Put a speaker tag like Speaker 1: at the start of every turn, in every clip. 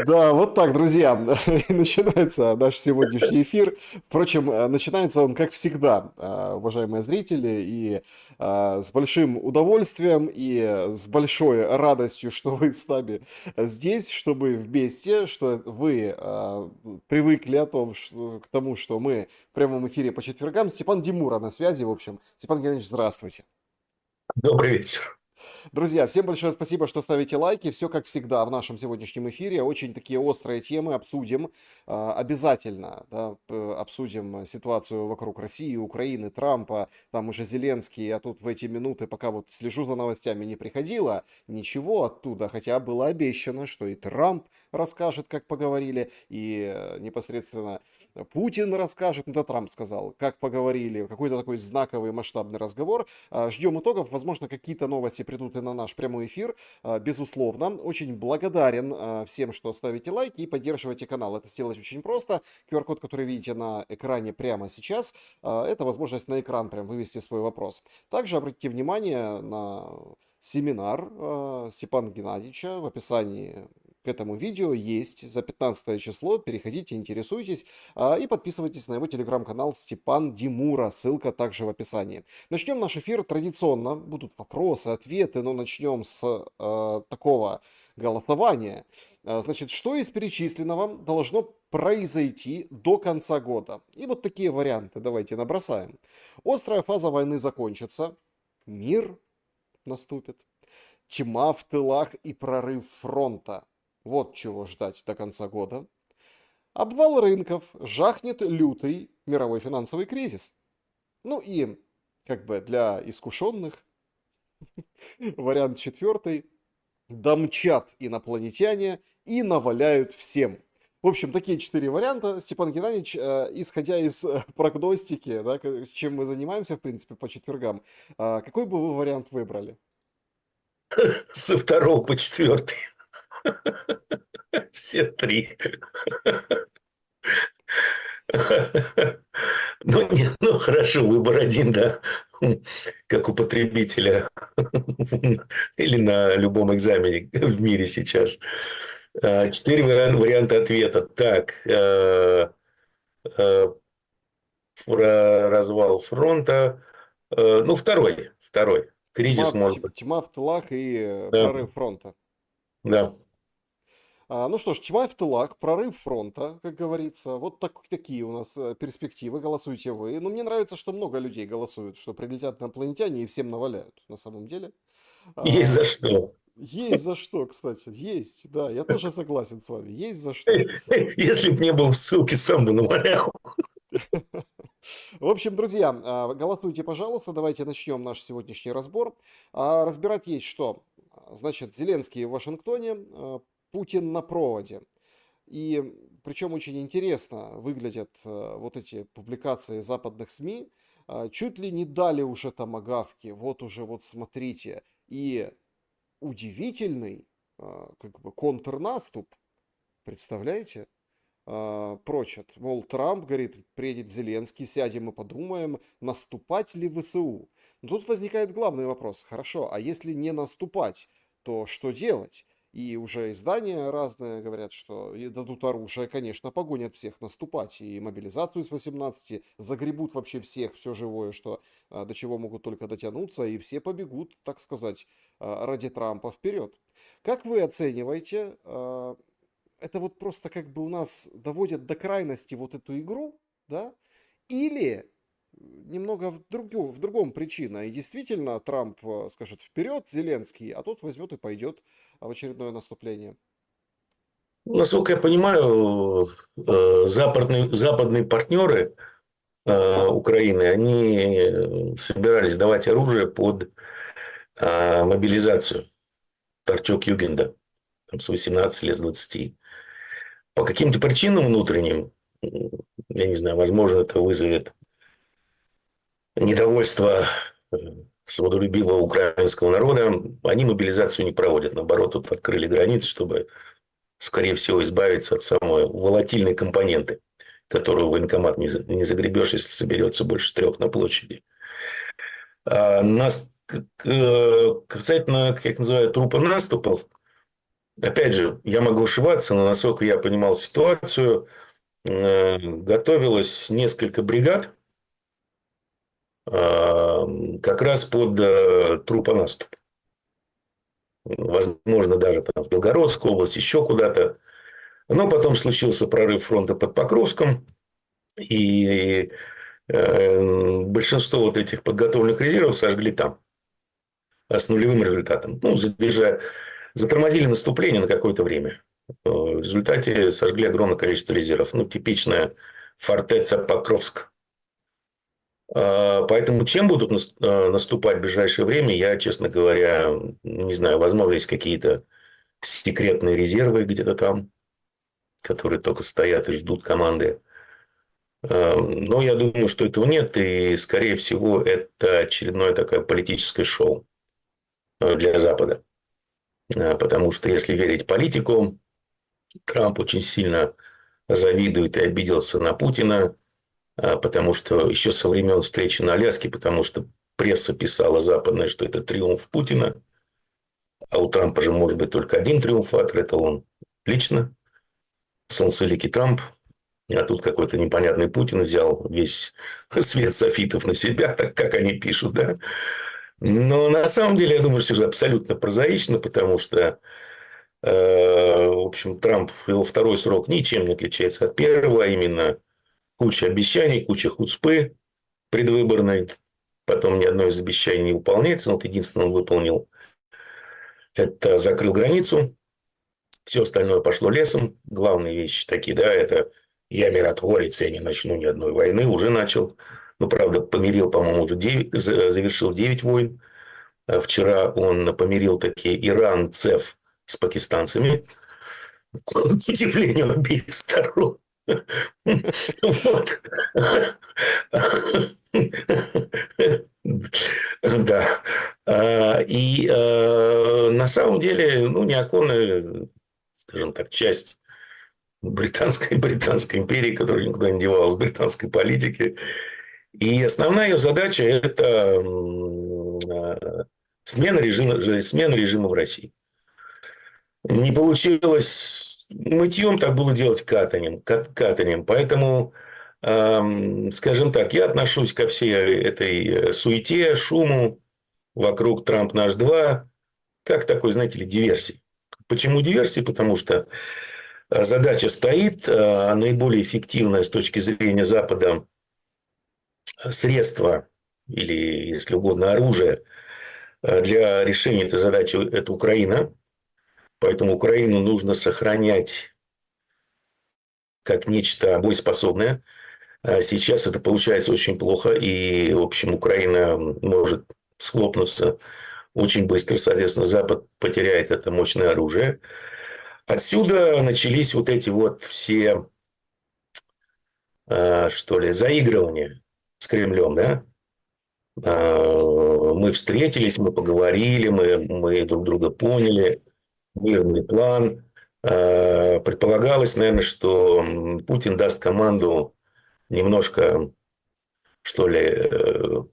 Speaker 1: Да, вот так, друзья, и начинается наш сегодняшний эфир. Впрочем, начинается он, как всегда, уважаемые зрители, и с большим удовольствием, и с большой радостью, что вы с нами здесь, что мы вместе, что вы привыкли к тому, что мы в прямом эфире по четвергам. Степан Демура на связи, в общем. Степан Геннадьевич, здравствуйте.
Speaker 2: Добрый вечер.
Speaker 1: Друзья, всем большое спасибо, что ставите лайки. Все как всегда в нашем сегодняшнем эфире. Очень такие острые темы обсудим. Обязательно, да, обсудим ситуацию вокруг России, Украины, Трампа. Там уже Зеленский, а тут в эти минуты, пока вот слежу за новостями, не приходило ничего оттуда. Хотя было обещано, что и Трамп расскажет, как поговорили, и непосредственно Путин расскажет, ну да, Трамп сказал, как поговорили, какой-то такой знаковый масштабный разговор. Ждем итогов, возможно, какие-то новости придут и на наш прямой эфир, безусловно. Очень благодарен всем, что ставите лайки и поддерживаете канал. Это сделать очень просто. QR-код, который видите на экране прямо сейчас, это возможность на экран прям вывести свой вопрос. Также обратите внимание на семинар Степана Геннадьевича в описании к этому видео есть за 15 число. Переходите, интересуйтесь и подписывайтесь на его телеграм-канал Степан Демура. Ссылка также в описании. Начнем наш эфир традиционно. Будут вопросы, ответы, но начнем с такого голосования. Значит, что из перечисленного должно произойти до конца года? И вот такие варианты давайте набросаем. Острая фаза войны закончится. Мир наступит. Тьма в тылах и прорыв фронта. Вот чего ждать до конца года. Обвал рынков, жахнет лютый мировой финансовый кризис. Ну и, как бы для искушенных, вариант четвертый. Домчат инопланетяне и наваляют всем. В общем, такие 4 варианта. Степан Геннадьевич, исходя из прогностики, да, чем мы занимаемся, в принципе, по четвергам, какой бы вы вариант выбрали?
Speaker 2: Со второго по четвертый. Все три. Ну, нет, ну хорошо, выбор один, да, как у потребителя или на любом экзамене в мире сейчас. 4 варианта ответа. Так, про развал фронта. Ну, второй. Кризис, может быть.
Speaker 1: Тьма в тылах и
Speaker 2: Да,
Speaker 1: прорыв фронта.
Speaker 2: да.
Speaker 1: Ну что ж, тьма в тылах, прорыв фронта, как говорится. Вот такие у нас перспективы. Голосуйте вы. Но мне нравится, что много людей голосуют, что прилетят инопланетяне и всем наваляют, на самом деле.
Speaker 2: Есть за
Speaker 1: А,
Speaker 2: что.
Speaker 1: Есть за что, кстати. Есть, да. Я тоже согласен с вами. Есть за что.
Speaker 2: Если бы не было ссылки, сам бы навалял.
Speaker 1: В общем, друзья, голосуйте, пожалуйста. Давайте начнем наш сегодняшний разбор. Разбирать есть что. Значит, Зеленский в Вашингтоне, Путин на проводе. И причем очень интересно выглядят вот эти публикации западных СМИ. Чуть ли не дали уже томагавки, вот уже вот смотрите. И удивительный как бы контрнаступ, представляете? Прочат. Мол, Трамп говорит, приедет Зеленский, сядем и подумаем, наступать ли в ВСУ. Но тут возникает главный вопрос. Хорошо, а если не наступать, то что делать? И уже издания разные говорят, что и дадут оружие, конечно, погонят всех наступать. И мобилизацию с 18 загребут вообще всех, все живое, что до чего могут только дотянуться. И все побегут, так сказать, ради Трампа вперед. Как вы оцениваете это вот просто как бы у нас доводят до крайности вот эту игру, да, или немного в другом причина. И действительно Трамп скажет вперед, Зеленский, а тот возьмет и пойдет в очередное наступление.
Speaker 2: Насколько я понимаю, западные партнеры Украины, они собирались давать оружие под мобилизацию. Торчок Югенда там, с 18 лет, с 20. По каким-то причинам внутренним, я не знаю, возможно, это вызовет недовольство свободолюбивого украинского народа, они мобилизацию не проводят. Наоборот, тут открыли границы, чтобы, скорее всего, избавиться от самой волатильной компоненты, которую в военкомат не загребешь, если соберется больше 3 на площади. касательно, как называют, трупа наступов, опять же, я могу ошибаться, но насколько я понимал ситуацию, готовилось несколько бригад как раз под трупонаступ. Возможно, даже там в Белгородскую область, еще куда-то. Но потом случился прорыв фронта под Покровском. И большинство вот этих подготовленных резервов сожгли там. А с нулевым результатом. Ну, затормозили наступление на какое-то время. В результате сожгли огромное количество резервов. Ну, типичная фортеца Покровск. Поэтому чем будут наступать в ближайшее время, я, честно говоря, не знаю. Возможно, есть какие-то секретные резервы где-то там, которые только стоят и ждут команды. Но я думаю, что этого нет. И, скорее всего, это очередное такое политическое шоу для Запада. Потому что, если верить политику, Трамп очень сильно завидует и обиделся на Путина, потому что еще со времен встречи на Аляске, потому что пресса писала западная, что это триумф Путина, а у Трампа же может быть только один триумфатор, это он лично, солнцеликий Трамп, а тут какой-то непонятный Путин взял весь свет софитов на себя, так как они пишут, да. Но на самом деле, я думаю, что это абсолютно прозаично, потому что в общем, Трамп, его второй срок ничем не отличается от первого, а именно куча обещаний, куча хуцпы предвыборной. Потом ни одно из обещаний не выполняется. Вот единственное, он выполнил, это закрыл границу. Все остальное пошло лесом. Главные вещи такие, да, это я миротворец, я не начну ни одной войны. Уже начал. Ну, правда, помирил, по-моему, уже завершил 9 войн. А вчера он помирил такие Иран, ЦЕФ с пакистанцами. К удивлению обеих сторон. Вот. Да. И на самом деле, ну, неоконная, скажем так, часть британской империи, которая никуда не девалась, британской политики. И основная ее задача – это смена режима в России. Не получилось мытьем, так было делать катанием. Поэтому, скажем так, я отношусь ко всей этой суете, шуму вокруг Трамп наш 2 как такой, знаете ли, диверсии. Почему диверсии? Потому что задача стоит, наиболее эффективное с точки зрения Запада средство или, если угодно, оружие для решения этой задачи – это Украина. Поэтому Украину нужно сохранять как нечто боеспособное. Сейчас это получается очень плохо. И, в общем, Украина может схлопнуться очень быстро. Соответственно, Запад потеряет это мощное оружие. Отсюда начались вот эти вот все, что ли, заигрывания с Кремлем, да? Мы встретились, мы поговорили, мы друг друга поняли. Мирный план. Предполагалось, наверное, что Путин даст команду немножко, что ли,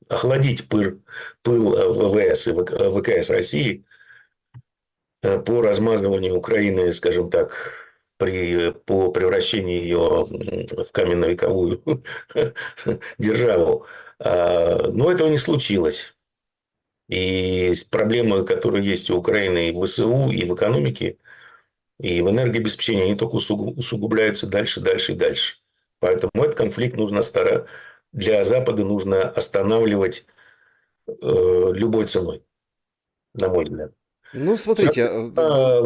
Speaker 2: охладить пыл ВВС и ВКС России по размазыванию Украины, скажем так, по превращению ее в каменно-вековую державу. Но этого не случилось. И проблемы, которые есть у Украины и в ВСУ, и в экономике, и в энергообеспечении, они только усугубляются дальше, дальше и дальше. Поэтому этот конфликт для Запада нужно останавливать любой ценой, на мой взгляд.
Speaker 1: Ну, смотрите,
Speaker 2: Вот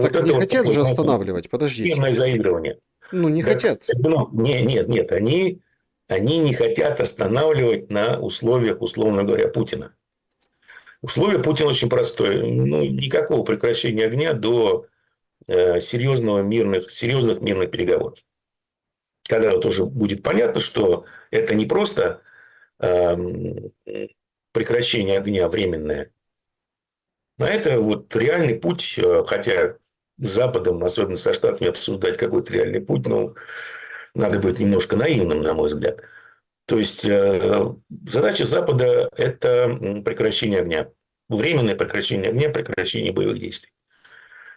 Speaker 1: так
Speaker 2: это
Speaker 1: не
Speaker 2: вот
Speaker 1: хотят
Speaker 2: такое,
Speaker 1: же
Speaker 2: знаете,
Speaker 1: останавливать, подождите.
Speaker 2: мирное заигрывание.
Speaker 1: Ну, не
Speaker 2: Так,
Speaker 1: хотят.
Speaker 2: ну, нет, они не хотят останавливать на условиях, условно говоря, Путина. Условие Путина очень простое. Ну, никакого прекращения огня до серьезных мирных переговоров. Когда вот уже будет понятно, что это не просто прекращение огня временное, а это вот реальный путь, хотя с Западом, особенно со Штатами, обсуждать какой-то реальный путь, ну, надо быть немножко наивным, на мой взгляд. То есть задача Запада – это прекращение огня. временное прекращение огня, прекращение боевых действий.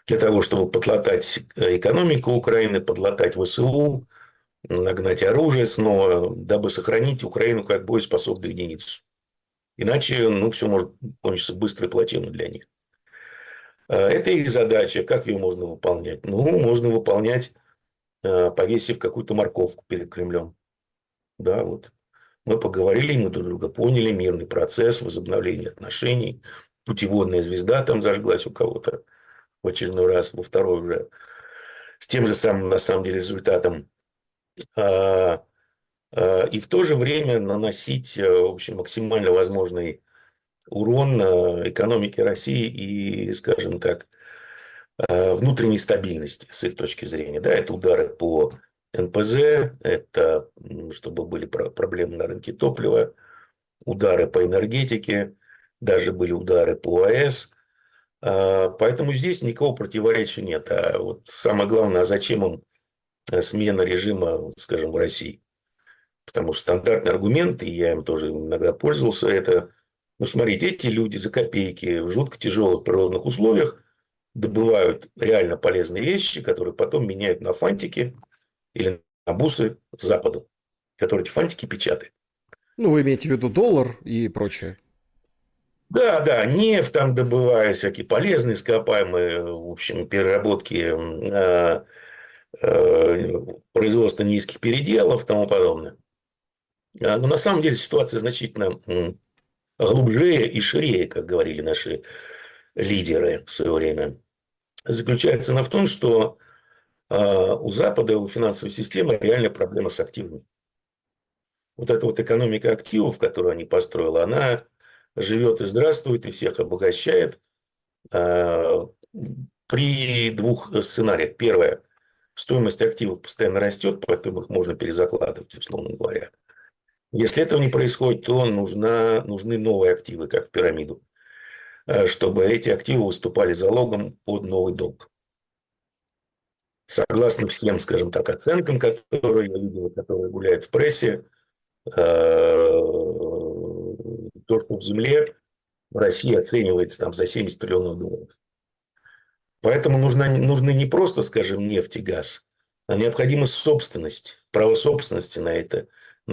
Speaker 2: Для того, чтобы подлатать экономику Украины, подлатать ВСУ, нагнать оружие снова, дабы сохранить Украину как боеспособную единицу. Иначе, все может кончиться быстро и плачевно для них. Это их задача. Как ее можно выполнять? Можно выполнять, повесив какую-то морковку перед Кремлем. Да, вот. Мы поговорили, мы друг друга поняли, мирный процесс, возобновление отношений, путеводная звезда там зажглась у кого-то в очередной раз, во второй уже, с тем же самым, на самом деле, результатом. И в то же время наносить, в общем, максимально возможный урон экономике России и, скажем так, внутренней стабильности с их точки зрения. Да, это удары по НПЗ, это чтобы были проблемы на рынке топлива, удары по энергетике, даже были удары по АЭС. Поэтому здесь никакого противоречия нет. А вот самое главное, а зачем им смена режима, скажем, в России? Потому что стандартный аргумент, и я им тоже иногда пользовался, это, смотрите, эти люди за копейки в жутко тяжелых природных условиях добывают реально полезные вещи, которые потом меняют на фантики или на бусы с Западу, которые эти фантики печатают.
Speaker 1: Ну, вы имеете в виду доллар и прочее.
Speaker 2: Да, да, нефть там добывают, всякие полезные ископаемые, в общем, переработки, производство низких переделов и тому подобное. Но на самом деле ситуация значительно глубже и шире, как говорили наши лидеры в свое время. Заключается она в том, что у Запада, у финансовой системы реальная проблема с активами. Вот эта вот экономика активов, которую они построили, она живет и здравствует, и всех обогащает при двух сценариях. Первое. Стоимость активов постоянно растет, поэтому их можно перезакладывать, условно говоря. Если этого не происходит, то нужны новые активы, как в пирамиду, чтобы эти активы выступали залогом под новый долг. Согласно всем, скажем так, оценкам, которые я видел, которые гуляют в прессе, то, что в земле в России оценивается там за 70 триллионов долларов. Поэтому нужны не просто, скажем, нефть и газ, а необходима собственность, право собственности на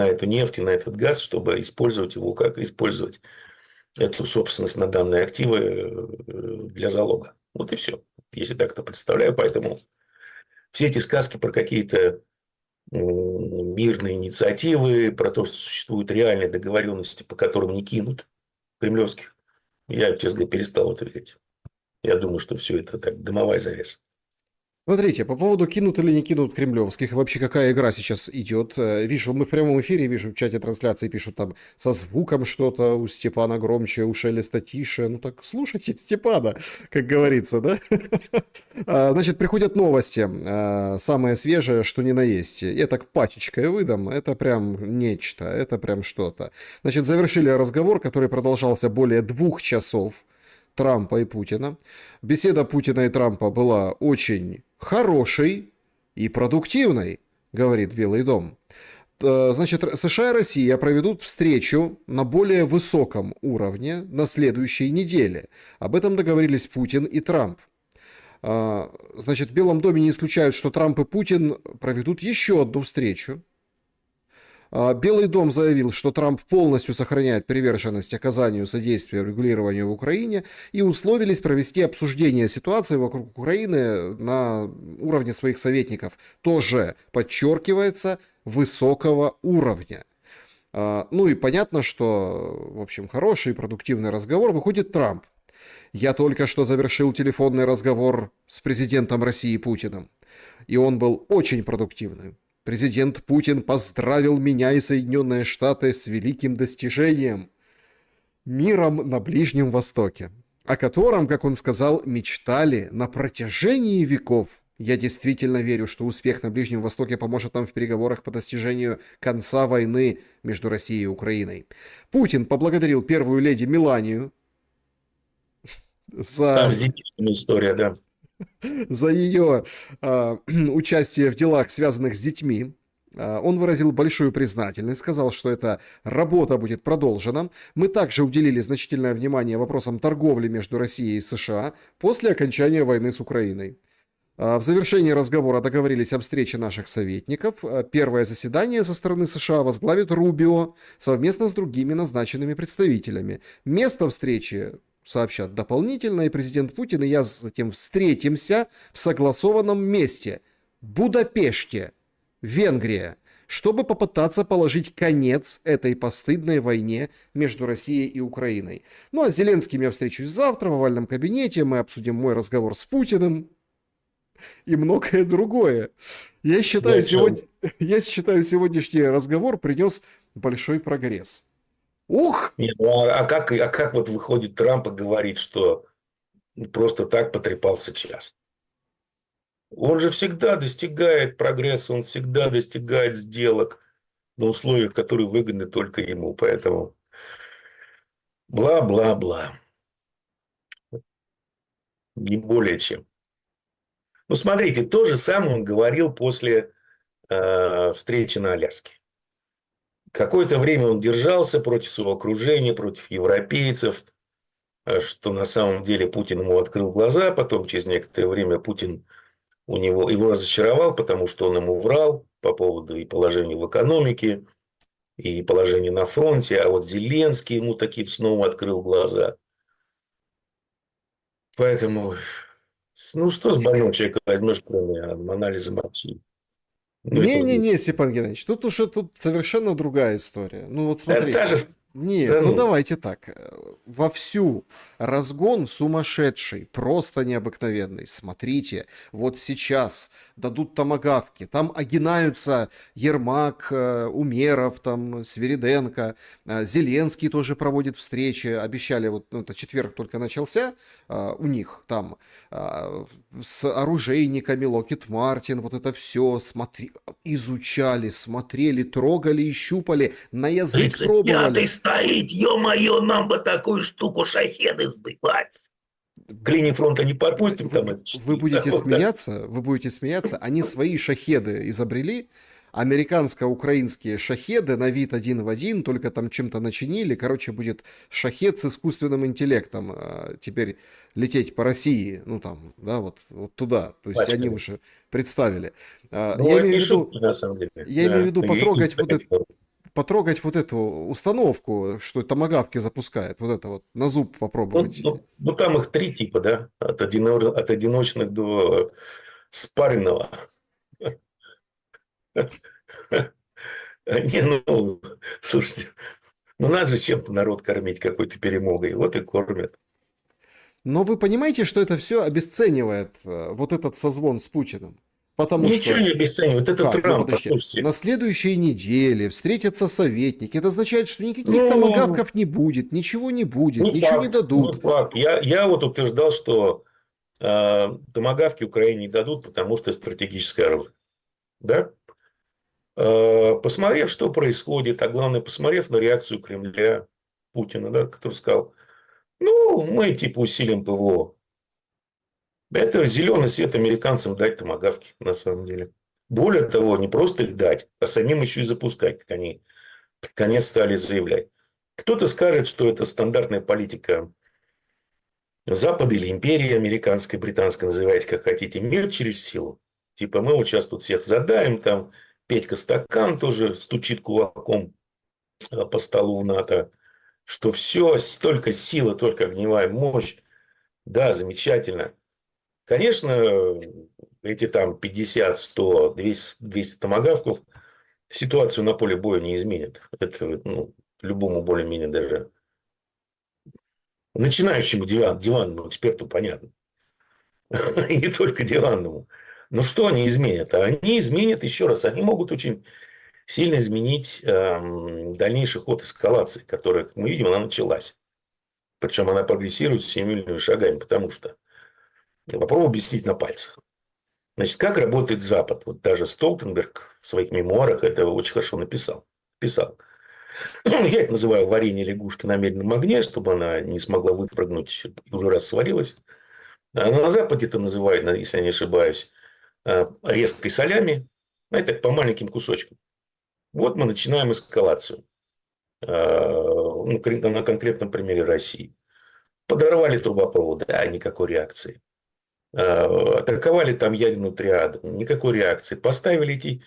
Speaker 2: эту нефть и на этот газ, чтобы использовать его, как использовать эту собственность на данные активы для залога. Вот и все. Если так это представляю. Поэтому все эти сказки про какие-то мирные инициативы, про то, что существуют реальные договоренности, по которым не кинут кремлевских, я, честно говоря, перестал в это верить. Я думаю, что все это так, дымовая завеса.
Speaker 1: Смотрите, по поводу кинут или не кинут кремлевских, и вообще какая игра сейчас идет. Вижу, мы в прямом эфире, вижу в чате трансляции пишут там со звуком что-то, у Степана громче, у Шелеста тише. Ну так слушайте Степана, как говорится, да? Значит, приходят новости, самое свежее, что ни на есть. Я так пачечкой выдам, это прям нечто, это прям что-то. Значит, завершили разговор, который продолжался более 2 часов. Трампа и Путина. Беседа Путина и Трампа была очень хорошей и продуктивной, говорит Белый дом. Значит, США и Россия проведут встречу на более высоком уровне на следующей неделе. Об этом договорились Путин и Трамп. Значит, в Белом доме не исключают, что Трамп и Путин проведут еще одну встречу. Белый дом заявил, что Трамп полностью сохраняет приверженность оказанию содействия регулированию в Украине и условились провести обсуждение ситуации вокруг Украины на уровне своих советников. Тоже подчеркивается высокого уровня. Ну и понятно, что, в общем, хороший и продуктивный разговор. Выходит Трамп. Я только что завершил телефонный разговор с президентом России Путиным. И он был очень продуктивным. Президент Путин поздравил меня и Соединенные Штаты с великим достижением – миром на Ближнем Востоке, о котором, как он сказал, мечтали на протяжении веков. Я действительно верю, что успех на Ближнем Востоке поможет нам в переговорах по достижению конца войны между Россией и Украиной. Путин поблагодарил первую леди Меланию
Speaker 2: Там с детьми история, да.
Speaker 1: за ее участие в делах, связанных с детьми. Он выразил большую признательность, сказал, что эта работа будет продолжена. Мы также уделили значительное внимание вопросам торговли между Россией и США после окончания войны с Украиной. В завершении разговора договорились о встрече наших советников. Первое заседание со стороны США возглавит Рубио совместно с другими назначенными представителями. Место встречи сообщат дополнительно, и президент Путин и я затем встретимся в согласованном месте – Будапеште, Венгрия, чтобы попытаться положить конец этой постыдной войне между Россией и Украиной. Ну а с Зеленским я встречусь завтра в овальном кабинете, мы обсудим мой разговор с Путиным и многое другое. Я считаю, сегодняшний разговор принес большой прогресс. Ух!
Speaker 2: Нет, как вот выходит Трамп и говорит, что просто так потрепался час? Он же всегда достигает прогресса, он всегда достигает сделок на условиях, которые выгодны только ему. Поэтому бла-бла-бла. Не более чем. Ну, смотрите, то же самое он говорил после встречи на Аляске. Какое-то время он держался против своего окружения, против европейцев, что на самом деле Путин ему открыл глаза, потом через некоторое время Путин его разочаровал, потому что он ему врал по поводу и положения в экономике, и положения на фронте, а вот Зеленский ему таки снова открыл глаза. Поэтому, ну, что с больного человека возьмешь, кроме анализа мочи? Ну, это вот
Speaker 1: Не-не-не, Степан Геннадьевич, тут совершенно другая история. Ну вот
Speaker 2: это та
Speaker 1: смотрите.
Speaker 2: же...
Speaker 1: Нет,
Speaker 2: Да
Speaker 1: ну
Speaker 2: ну,
Speaker 1: давайте так. Вовсю разгон сумасшедший, просто необыкновенный. Смотрите, вот сейчас дадут томагавки, там огинаются Ермак, Умеров, там Свириденко, Зеленский тоже проводит встречи, обещали, вот ну, это четверг только начался, у них там с оружейниками, Локхид Мартин, вот это все изучали, смотрели, трогали и щупали, на язык
Speaker 2: 35-й
Speaker 1: пробовали.
Speaker 2: стоит, ё-моё, нам бы такую штуку шахеды сбивать. К линии фронта не подпустим, там это
Speaker 1: Вы будете смеяться, они свои шахеды изобрели, американско-украинские шахеды на вид один в один, только там чем-то начинили, короче, будет шахед с искусственным интеллектом теперь лететь по России, ну там, да, вот туда, то есть они
Speaker 2: пачками.
Speaker 1: уже представили.
Speaker 2: Ну, это не шутки, на самом деле.
Speaker 1: Я имею в виду
Speaker 2: Да.
Speaker 1: потрогать вот эту установку, что томагавки запускает, вот это вот на зуб попробовать.
Speaker 2: Ну, там их 3 типа, да, от одиночных до спаренного. Не, ну, слушайте, ну надо же чем-то народ кормить какой-то перемогой, вот и кормят.
Speaker 1: Но вы понимаете, что это все обесценивает вот этот созвон с Путиным? Потому
Speaker 2: Ничего
Speaker 1: что,
Speaker 2: не обесценивают, это
Speaker 1: как, ну
Speaker 2: Трамп,
Speaker 1: подождите,
Speaker 2: послушайте.
Speaker 1: на следующей неделе встретятся советники. Это означает, что никаких
Speaker 2: Ну,
Speaker 1: томагавков не будет, ничего не будет,
Speaker 2: не
Speaker 1: ничего не
Speaker 2: факт, не
Speaker 1: дадут.
Speaker 2: факт. Я вот утверждал, что томагавки Украине не дадут, потому что стратегическое оружие. Да? Посмотрев, что происходит, а главное, посмотрев на реакцию Кремля, Путина, да, который сказал, ну, мы типа усилим ПВО. Это зеленый свет американцам дать томагавки, на самом деле. Более того, не просто их дать, а самим еще и запускать, как они под конец стали заявлять. Кто-то скажет, что это стандартная политика Запада или империи американской, британской, называйте как хотите, мир через силу. Типа мы вот сейчас тут всех задаем, там Петька Стакан тоже стучит кулаком по столу в НАТО, что все, столько силы, только огневая мощь. Да, замечательно. Конечно, эти там 50, 100, 200 томагавков ситуацию на поле боя не изменят. Это ну, любому более-менее даже начинающему диванному эксперту понятно. И не только диванному. Но что они изменят? А они изменят, еще раз, они могут очень сильно изменить дальнейший ход эскалации, которая, как мы видим, она началась. Причем она прогрессирует семимильными шагами, потому что попробую объяснить на пальцах. Значит, как работает Запад? Вот даже Столтенберг в своих мемуарах это очень хорошо написал. Я это называю варенье лягушки на медленном огне, чтобы она не смогла выпрыгнуть и уже раз сварилась. А на Западе это называют, если я не ошибаюсь, резкой солями. Знаете, так по маленьким кусочкам. Вот мы начинаем эскалацию. На конкретном примере России. Подорвали трубопроводы, никакой реакции. Атаковали там ядерную триаду, никакой реакции. Поставили эти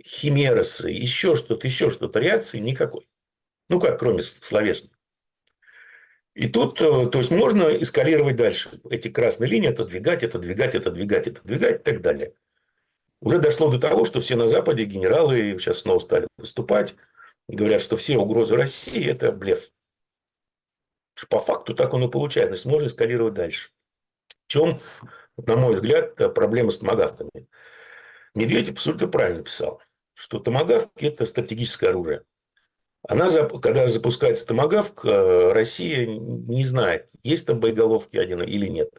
Speaker 2: химеросы, еще что-то, реакции никакой. Ну как, кроме словесной. И тут, то есть, можно эскалировать дальше. Эти красные линии отодвигать и так далее. Уже дошло до того, что все на Западе, генералы, сейчас снова стали выступать, и говорят, что все угрозы России – это блеф. По факту так оно и получается. Значит, можно эскалировать дальше. В чем, на мой взгляд, проблема с томагавками? Медведев абсолютно правильно писал, что томагавки – это стратегическое оружие. Когда запускается томагавк, Россия не знает, есть там боеголовки ядерные или нет.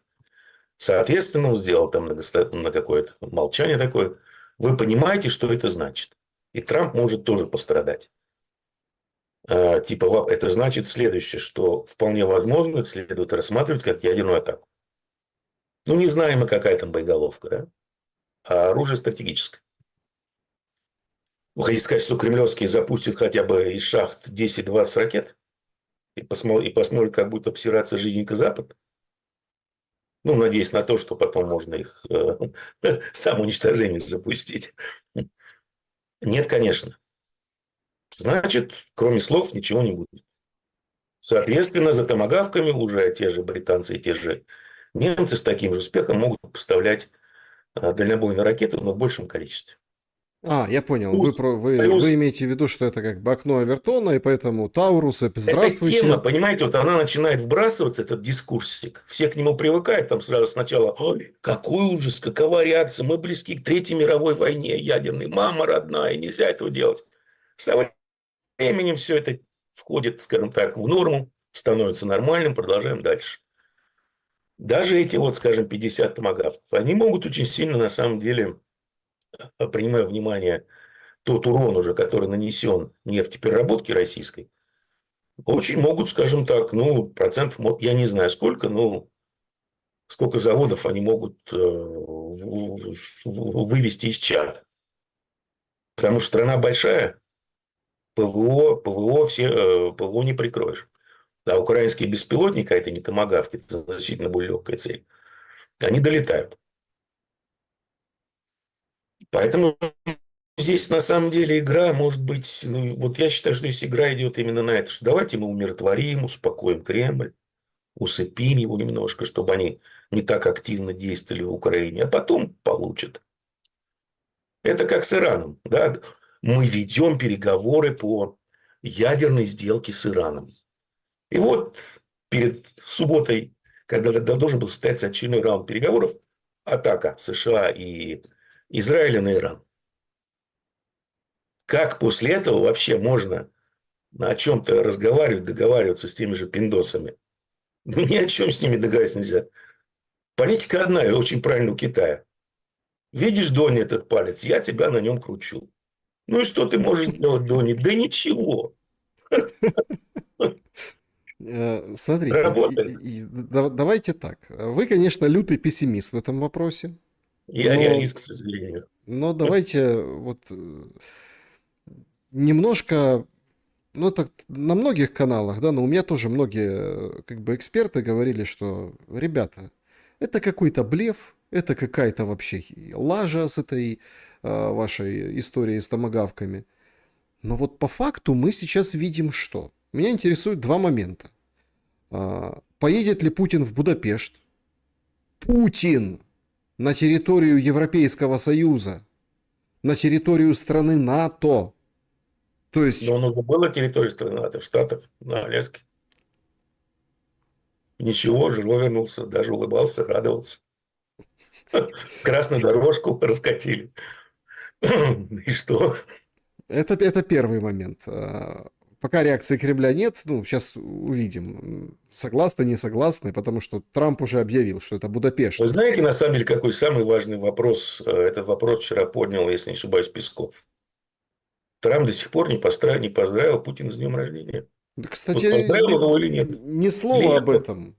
Speaker 2: Соответственно, он сделал там на какое-то молчание такое. Вы понимаете, что это значит. И Трамп может тоже пострадать. Типа, это значит следующее, что вполне возможно, это следует рассматривать как ядерную атаку. Ну, не знаем мы, какая там боеголовка, да? А оружие стратегическое. Вы хотите сказать, что кремлевские запустят хотя бы из шахт 10-20 ракет? И посмотрят, как будет обсираться жиденько Запад? Ну, надеясь на то, что потом можно их самоуничтожение запустить. Нет, конечно. Значит, кроме слов ничего не будет. Соответственно, за томагавками уже те же британцы и те же немцы с таким же успехом могут поставлять дальнобойные ракеты, но в большем количестве.
Speaker 1: Я понял. Вы,
Speaker 2: Плюс,
Speaker 1: про, вы
Speaker 2: плюс
Speaker 1: имеете в виду, что это как бы окно Авертона, и поэтому Таурусы,
Speaker 2: эта тема,
Speaker 1: здравствуйте.
Speaker 2: понимаете, вот она начинает вбрасываться, этот дискурсик. Все к нему привыкают, там сразу сначала, ой, какой ужас, какова реакция, мы близки к Третьей мировой войне ядерной, мама родная, нельзя этого делать. Со временем все это входит, скажем так, в норму, становится нормальным, продолжаем дальше. Даже эти вот, скажем, 50 томагавков, они могут очень сильно, на самом деле, принимая во внимание тот урон уже, который нанесен нефтепереработке российской, очень могут, скажем так, ну, процентов, я не знаю сколько, но сколько заводов они могут вывести из чата. Потому что страна большая, ПВО не прикроешь. А украинские беспилотники, а это не томагавки, это значительно более легкая цель, они долетают. Поэтому здесь на самом деле игра может быть... Ну, вот я считаю, что здесь игра идет именно на это, что давайте мы умиротворим, успокоим Кремль, усыпим его немножко, чтобы они не так активно действовали в Украине, а потом получат. Это как с Ираном. Да? Мы ведем переговоры по ядерной сделке с Ираном. И вот перед субботой, когда должен был состояться очередной раунд переговоров, атака США и Израиля на Иран. Как после этого вообще можно о чем-то разговаривать, договариваться с теми же пиндосами? Ну, ни о чем с ними договариваться нельзя. Политика одна и очень правильно у Китая. Видишь, Дони, этот палец, я тебя на нем кручу. Ну и что ты можешь сделать, Дони? Да ничего.
Speaker 1: Смотрите,
Speaker 2: Работает.
Speaker 1: давайте так. Вы, конечно, лютый пессимист в этом вопросе,
Speaker 2: Я
Speaker 1: но,
Speaker 2: реалист, к сожалению.
Speaker 1: но давайте вот немножко, ну так на многих каналах, да, но у меня тоже многие как бы эксперты говорили, что, ребята, это какой-то блеф, это какая-то вообще лажа с этой вашей историей с томагавками. Но вот по факту мы сейчас видим что? Меня интересуют два момента. Поедет ли Путин в Будапешт? Путин на территорию Европейского Союза, на территорию страны НАТО. То есть,
Speaker 2: Но он уже был на территории страны НАТО, в Штатах, на Аляске. Ничего, живой вернулся, даже улыбался, радовался. Красную дорожку раскатили. И что?
Speaker 1: это первый момент. Пока реакции Кремля нет, ну, сейчас увидим, согласны, не согласны, потому что Трамп уже объявил, что это
Speaker 2: Вы
Speaker 1: Будапешт.
Speaker 2: знаете, на самом деле, какой самый важный вопрос? Этот вопрос вчера поднял, если не ошибаюсь, Песков. Трамп до сих пор не поздравил Путина с днем рождения.
Speaker 1: Да,
Speaker 2: Вот
Speaker 1: кстати,
Speaker 2: поздравил его или нет?
Speaker 1: ни
Speaker 2: Или
Speaker 1: слова
Speaker 2: нет?
Speaker 1: об этом.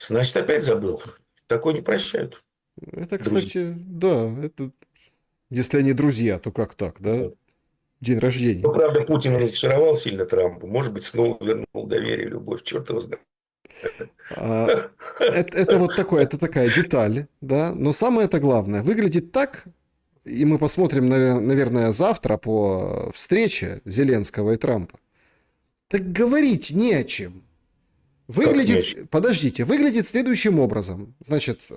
Speaker 2: Значит, опять забыл. Такое не прощают,
Speaker 1: Это,
Speaker 2: друзья.
Speaker 1: кстати, да, это Если они друзья, то как так, да? День
Speaker 2: Ну,
Speaker 1: рождения.
Speaker 2: правда, Путин разочаровал сильно Трампа. Может быть, снова вернул доверие, любовь, черт его знает.
Speaker 1: А, это вот такое, это такая деталь, да. Но самое это главное, выглядит так, и мы посмотрим, наверное, завтра по встрече Зеленского и Трампа. Так говорить не о чем.
Speaker 2: Как не о чем.
Speaker 1: Подождите, выглядит следующим образом. Значит,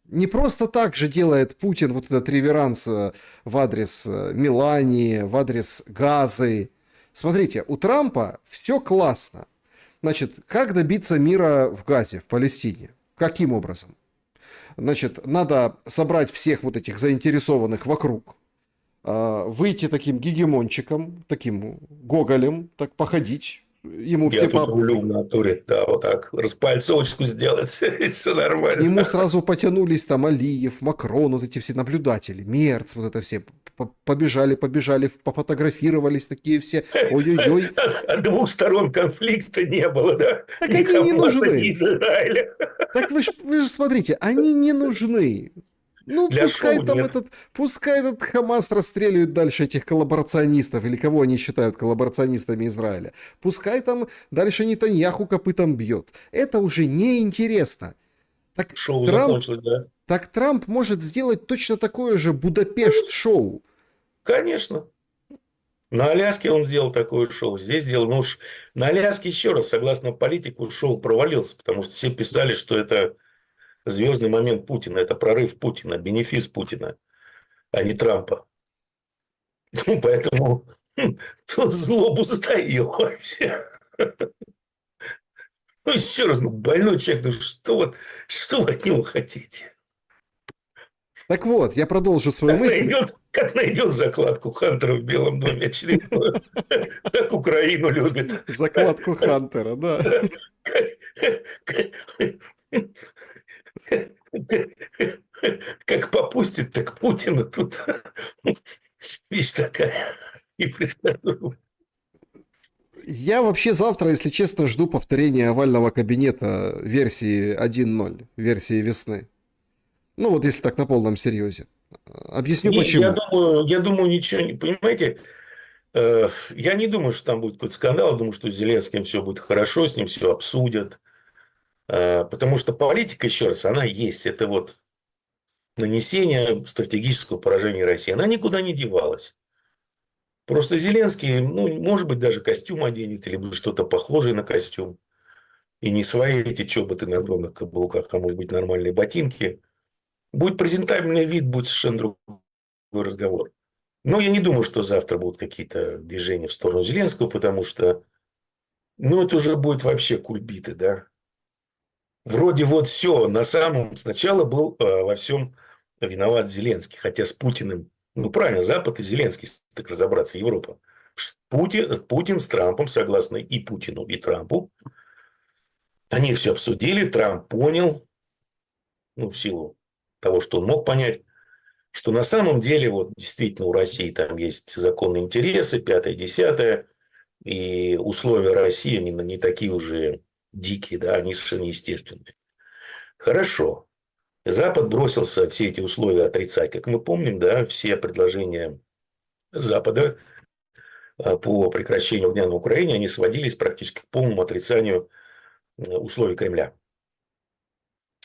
Speaker 1: не просто так же делает Путин вот этот реверанс в адрес Мелании, в адрес Газы. Смотрите, у Трампа все классно. Значит, как добиться мира в Газе, в Палестине? Каким образом? Значит, надо собрать всех вот этих заинтересованных вокруг, выйти таким гегемончиком, таким гоголем, так походить. Ему
Speaker 2: Я
Speaker 1: все
Speaker 2: тут
Speaker 1: по...
Speaker 2: рулю в натуре, да, вот так, распальцовочку сделать, и все
Speaker 1: К нему
Speaker 2: нормально.
Speaker 1: сразу потянулись там Алиев, Макрон, вот эти все наблюдатели, Мерц, вот это все. Побежали, пофотографировались такие все. Ой-ой-ой.
Speaker 2: От двух сторон конфликта не было, да?
Speaker 1: Так
Speaker 2: Ни
Speaker 1: они не
Speaker 2: Хамаса, ни
Speaker 1: нужны.
Speaker 2: Израиля.
Speaker 1: Так вы же смотрите, они не нужны. Ну,
Speaker 2: Для шоу нет.
Speaker 1: пускай этот Хамас расстреливает дальше этих коллаборационистов, или кого они считают коллаборационистами Израиля. Пускай там дальше Нетаньяху копытом бьет. Это уже не интересно. Так
Speaker 2: Шоу
Speaker 1: Трамп,
Speaker 2: закончилось, да?
Speaker 1: так Трамп может сделать точно такое же Будапешт-шоу.
Speaker 2: Конечно. На Аляске он сделал такое шоу, здесь сделал. Ну уж на Аляске, еще раз, согласно политику, шоу провалился, потому что все писали, что это звездный момент Путина, это прорыв Путина, бенефис Путина, а не Трампа. Ну, поэтому тут злобу затаил вообще. Ну, еще раз, ну, больной человек, ну, что вы от него хотите?
Speaker 1: Так вот, я продолжу свою мысль.
Speaker 2: Как найдет закладку Хантера в Белом доме очередную, так Украину любит.
Speaker 1: Закладку Хантера, да.
Speaker 2: Как попустит, так Путина тут вещь такая непредсказуемая.
Speaker 1: Я вообще завтра, если честно, жду повторения овального кабинета версии 1.0, версии весны. Ну вот если так на полном серьезе. Объясню
Speaker 2: Не, я
Speaker 1: почему.
Speaker 2: думаю, я думаю, ничего не... Понимаете, я не думаю, что там будет какой-то скандал. Я думаю, что с Зеленским все будет хорошо, с ним все обсудят. Потому что политика, еще раз, она есть. Это вот нанесение стратегического поражения России. Она никуда не девалась. Просто Зеленский, ну, может быть, даже костюм оденет, или будет что-то похожее на костюм. И не свои эти чоботы на огромных каблуках, а может быть, нормальные ботинки. Будет презентабельный вид, будет совершенно другой разговор. Но я не думаю, что завтра будут какие-то движения в сторону Зеленского, потому что, ну, это уже будет вообще кульбиты, да. Вроде вот все, на самом... Сначала был во всем виноват Зеленский, хотя с Путиным, ну, правильно, Запад и Зеленский, так разобраться, Европа. Путин с Трампом, согласно и Путину, и Трампу, они все обсудили, Трамп понял, ну, в силу того, что он мог понять, что на самом деле вот действительно у России там есть законные интересы, пятое, десятое, и условия России не такие уже дикие, да, они совершенно естественные. Хорошо. Запад бросился все эти условия отрицать. Как мы помним, да, все предложения Запада по прекращению огня на Украине, они сводились практически к полному отрицанию условий Кремля.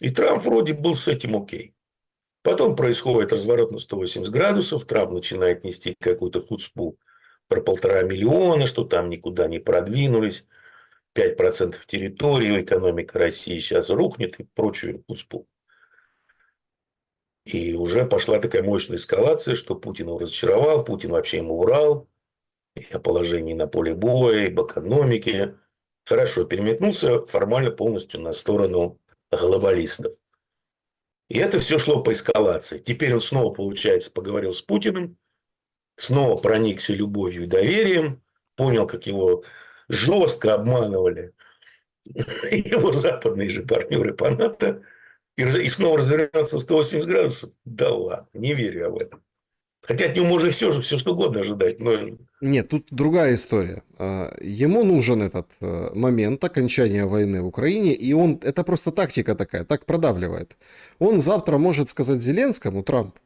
Speaker 2: И Трамп вроде был с этим окей. Потом происходит разворот на 180 градусов, Трамп начинает нести какую-то хуцпу про 1,5 миллиона, что там никуда не продвинулись, 5% территории, экономика России сейчас рухнет и прочую хуцпу. И уже пошла такая мощная эскалация, что Путин его разочаровал, Путин вообще ему врал и о положении на поле боя, и об экономике. Хорошо, переметнулся формально полностью на сторону глобалистов. И это все шло по эскалации. Теперь он снова, получается, поговорил с Путиным, снова проникся любовью и доверием, понял, как его жестко обманывали его западные же партнеры по НАТО, и снова развернется на 180 градусов. Да ладно, не верю я в это. Хотя от него можно все что угодно ожидать, но...
Speaker 1: Нет, тут другая история. Ему нужен этот момент окончания войны в Украине, и он, это просто тактика такая, так продавливает. Он завтра может сказать Зеленскому, Трамп,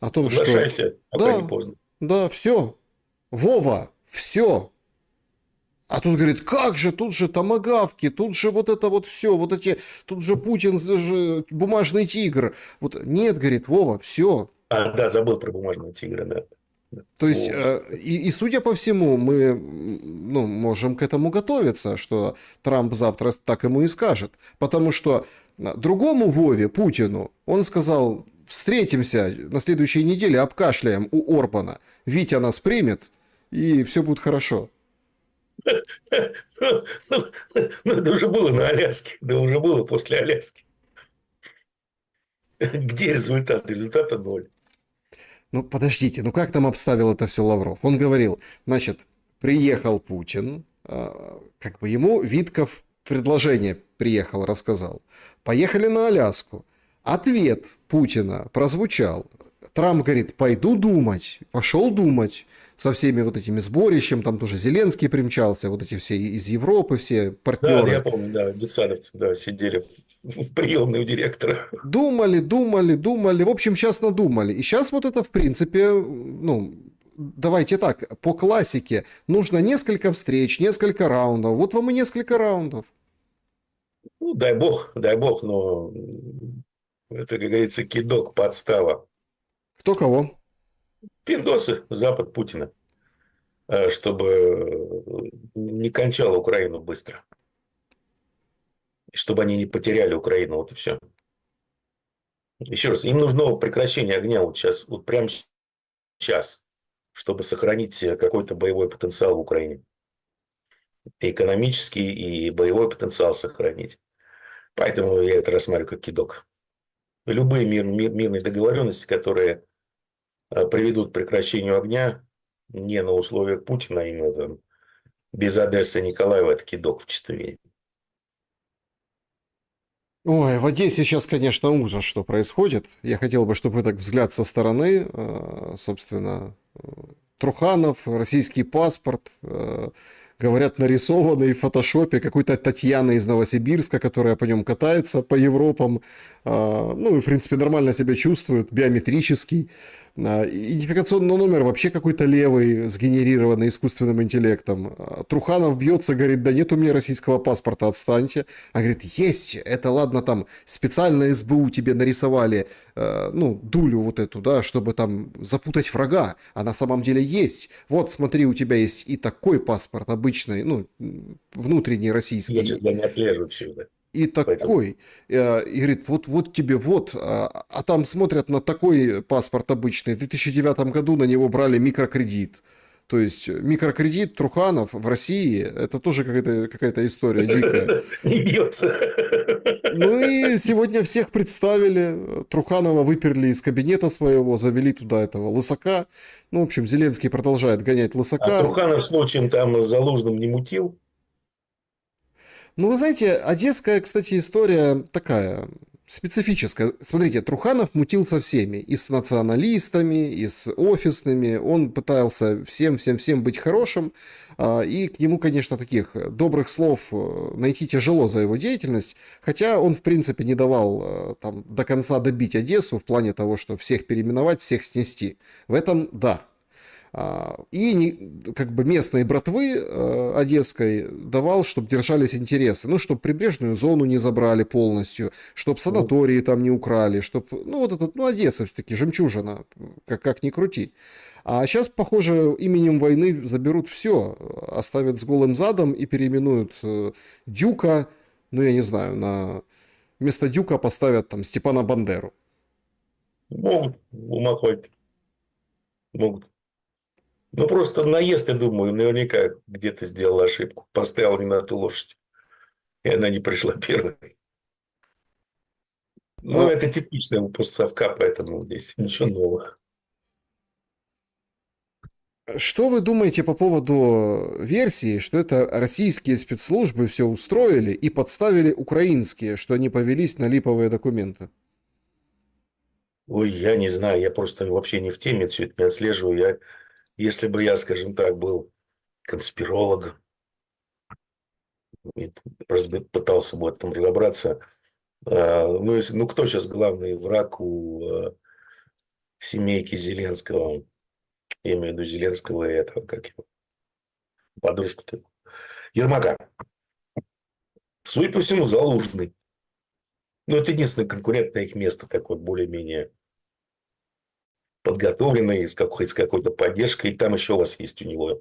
Speaker 1: о том, что
Speaker 2: Соглашайся, пока не
Speaker 1: да,
Speaker 2: поздно.
Speaker 1: да, все, Вова, все. А тут говорит, как же, тут же томагавки, тут же вот это вот все, вот эти, тут же Путин, же бумажный тигр. Вот нет, говорит, Вова, все.
Speaker 2: Да, забыл про бумажного тигра, да. Да.
Speaker 1: То есть,
Speaker 2: Вовсе.
Speaker 1: и судя по всему, мы ну, можем к этому готовиться, что Трамп завтра так ему и скажет. Потому что другому Вове, Путину, он сказал, встретимся на следующей неделе, обкашляем у Орбана. Витя нас примет, и все будет хорошо.
Speaker 2: Ну, это уже было на Аляске, да уже было после Аляски. Где результат? Результата ноль.
Speaker 1: Ну, подождите, ну как там обставил это все Лавров? Он говорил, значит, приехал Путин, как бы ему Витков предложение приехал, рассказал. Поехали на Аляску. Ответ Путина прозвучал. Трамп говорит, пойду думать. Пошел думать со всеми вот этими сборищем, там тоже Зеленский примчался, вот эти все из Европы, все
Speaker 2: Да, я
Speaker 1: партнеры.
Speaker 2: помню, да, детсадовцы, да, сидели в приемной у директора.
Speaker 1: Думали, думали, думали. В общем, сейчас надумали. И сейчас вот это, в принципе, ну, давайте так, по классике, нужно несколько встреч, несколько раундов. Вот вам и несколько раундов.
Speaker 2: Ну, дай бог, но это, как говорится, кидок, подстава.
Speaker 1: Кто кого?
Speaker 2: Пиндосы, Запад Путина, чтобы не кончала Украину быстро. И чтобы они не потеряли Украину, вот и все. Еще раз, им нужно прекращение огня вот сейчас, вот прямо сейчас, чтобы сохранить какой-то боевой потенциал в Украине. И экономический, и боевой потенциал сохранить. Поэтому я это рассматриваю как кидок. Любые мирные договоренности, которые приведут к прекращению огня, не на условиях Путина, а именно там, без Одессы и Николаева, это кидок в чистом виде.
Speaker 1: Ой, в Одессе сейчас, конечно, ужас, что происходит. Я хотел бы, чтобы так взгляд со стороны, собственно, Труханов, российский паспорт, говорят, нарисованный в фотошопе какой-то Татьяны из Новосибирска, которая по нем катается по Европам, ну и, в принципе, нормально себя чувствует, биометрический. Идентификационный номер вообще какой-то левый, сгенерированный искусственным интеллектом. Труханов бьется, говорит, да нет у меня российского паспорта, отстаньте. А говорит, есть, это ладно, там специально СБУ тебе нарисовали, ну, дулю вот эту, да, чтобы там запутать врага, а на самом деле есть. Вот, смотри, у тебя есть и такой паспорт обычный, ну, внутренний
Speaker 2: Я, честно
Speaker 1: российский,
Speaker 2: говоря, не отслеживаю все это.
Speaker 1: и
Speaker 2: Поэтому
Speaker 1: такой. И говорит, вот тебе вот. А там смотрят на такой паспорт обычный. В 2009 году на него брали микрокредит. То есть микрокредит Труханов в России, это тоже какая-то история дикая.
Speaker 2: не бьется.
Speaker 1: Ну и сегодня всех представили. Труханова выперли из кабинета своего, завели туда этого Лысака. Ну, в общем, Зеленский продолжает гонять
Speaker 2: А
Speaker 1: Лысака.
Speaker 2: Труханов случаем там с Залужным не мутил?
Speaker 1: Ну, вы знаете, одесская, кстати, история такая специфическая. Смотрите, Труханов мутил со всеми. И с националистами, и с офисными. Он пытался всем быть хорошим. И к нему, конечно, таких добрых слов найти тяжело за его деятельность. Хотя он, в принципе, не давал там до конца добить Одессу в плане того, что всех переименовать, всех снести. В этом да. Как бы местной братвы одесской давал, чтобы держались интересы. Ну, чтобы прибрежную зону не забрали полностью, чтобы
Speaker 2: Ну,
Speaker 1: санатории там не украли, чтобы, ну, вот этот, ну, Одесса все-таки жемчужина, как ни крути. А сейчас, похоже, именем войны заберут все, оставят с голым задом и переименуют Дюка, ну, я не знаю, вместо Дюка поставят там Степана Бандеру.
Speaker 2: могут, ума хватит. Могут. Ну, просто наезд, я думаю, наверняка где-то сделал ошибку. Поставил не на ту лошадь. И она не пришла первой. Ну,
Speaker 1: А
Speaker 2: это типично у постсовка, поэтому здесь ничего нового.
Speaker 1: Что вы думаете по поводу версии, что это российские спецслужбы все устроили и подставили украинские, что они повелись на липовые документы?
Speaker 2: Ой, я не знаю, я просто вообще не в теме, все это не отслеживаю. Если бы я, скажем так, был конспирологом, и просто пытался бы в этом разобраться, ну, кто сейчас главный враг у семейки Зеленского, я имею в виду Зеленского и этого, как его, подружку-то, Ермака. Судя по всему, Залужный. Ну, это единственный конкурент на их место, такой более-менее подготовленный, с какой-то поддержкой. И там еще у вас есть у него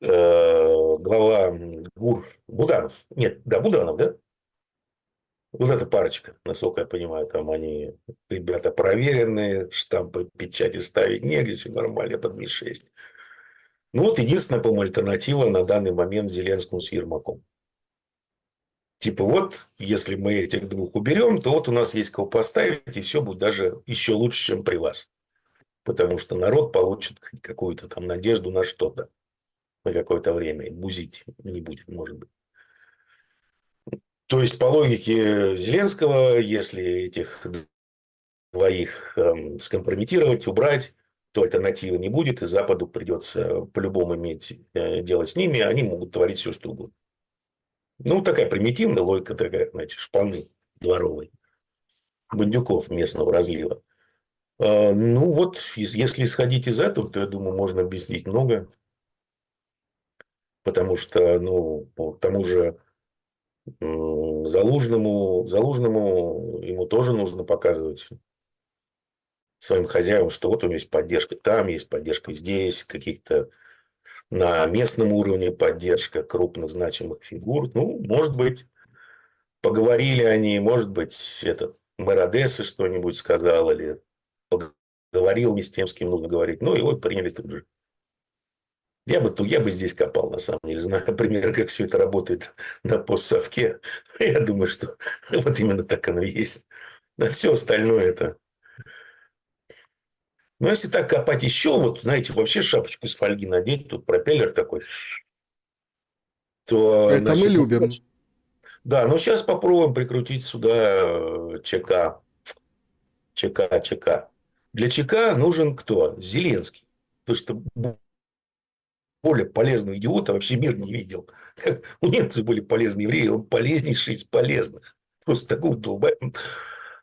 Speaker 2: глава ГУР Буданов. Нет, да, Буданов, да? Вот эта парочка, насколько я понимаю, там они ребята проверенные, штампы, печати ставить негде, все нормально, под Ми-6. Ну, вот единственная, по-моему, альтернатива на данный момент Зеленскому с Ермаком. Типа вот, если мы этих двух уберем, то вот у нас есть кого поставить, и все будет даже еще лучше, чем при вас. Потому что народ получит какую-то там надежду на что-то на какое-то время. И бузить не будет, может быть. То есть, по логике Зеленского, если этих двоих скомпрометировать, убрать, то альтернативы не будет, и Западу придется по-любому иметь дело с ними, они могут творить все, что угодно. Ну, такая примитивная логика, такая, знаете, шпаны дворовой, бандюков местного разлива. Ну, вот, если исходить из этого, то, я думаю, можно объяснить много. Потому что, ну, по тому же Залужному ему тоже нужно показывать своим хозяевам, что вот у него есть поддержка там, есть поддержка здесь, каких-то на местном уровне поддержка крупных значимых фигур. Ну, может быть, поговорили они, может быть, этот мэр Одессы что-нибудь сказал или поговорил не с тем, с кем нужно говорить. Ну, его приняли тут же. Я бы здесь копал, на самом деле. Знаю, например, как все это работает на постсовке. Я думаю, что вот именно так оно и есть. А все остальное это... Но если так копать еще, вот, знаете, вообще шапочку из фольги надеть, тут пропеллер такой, то,
Speaker 1: Это мы
Speaker 2: значит, ну,
Speaker 1: любим.
Speaker 2: да, ну сейчас попробуем прикрутить сюда ЧК. Для ЧК нужен кто? Зеленский. Потому что более полезного идиота вообще мир не видел. Как у немцев были полезные евреи, он полезнейший из полезных. Просто такого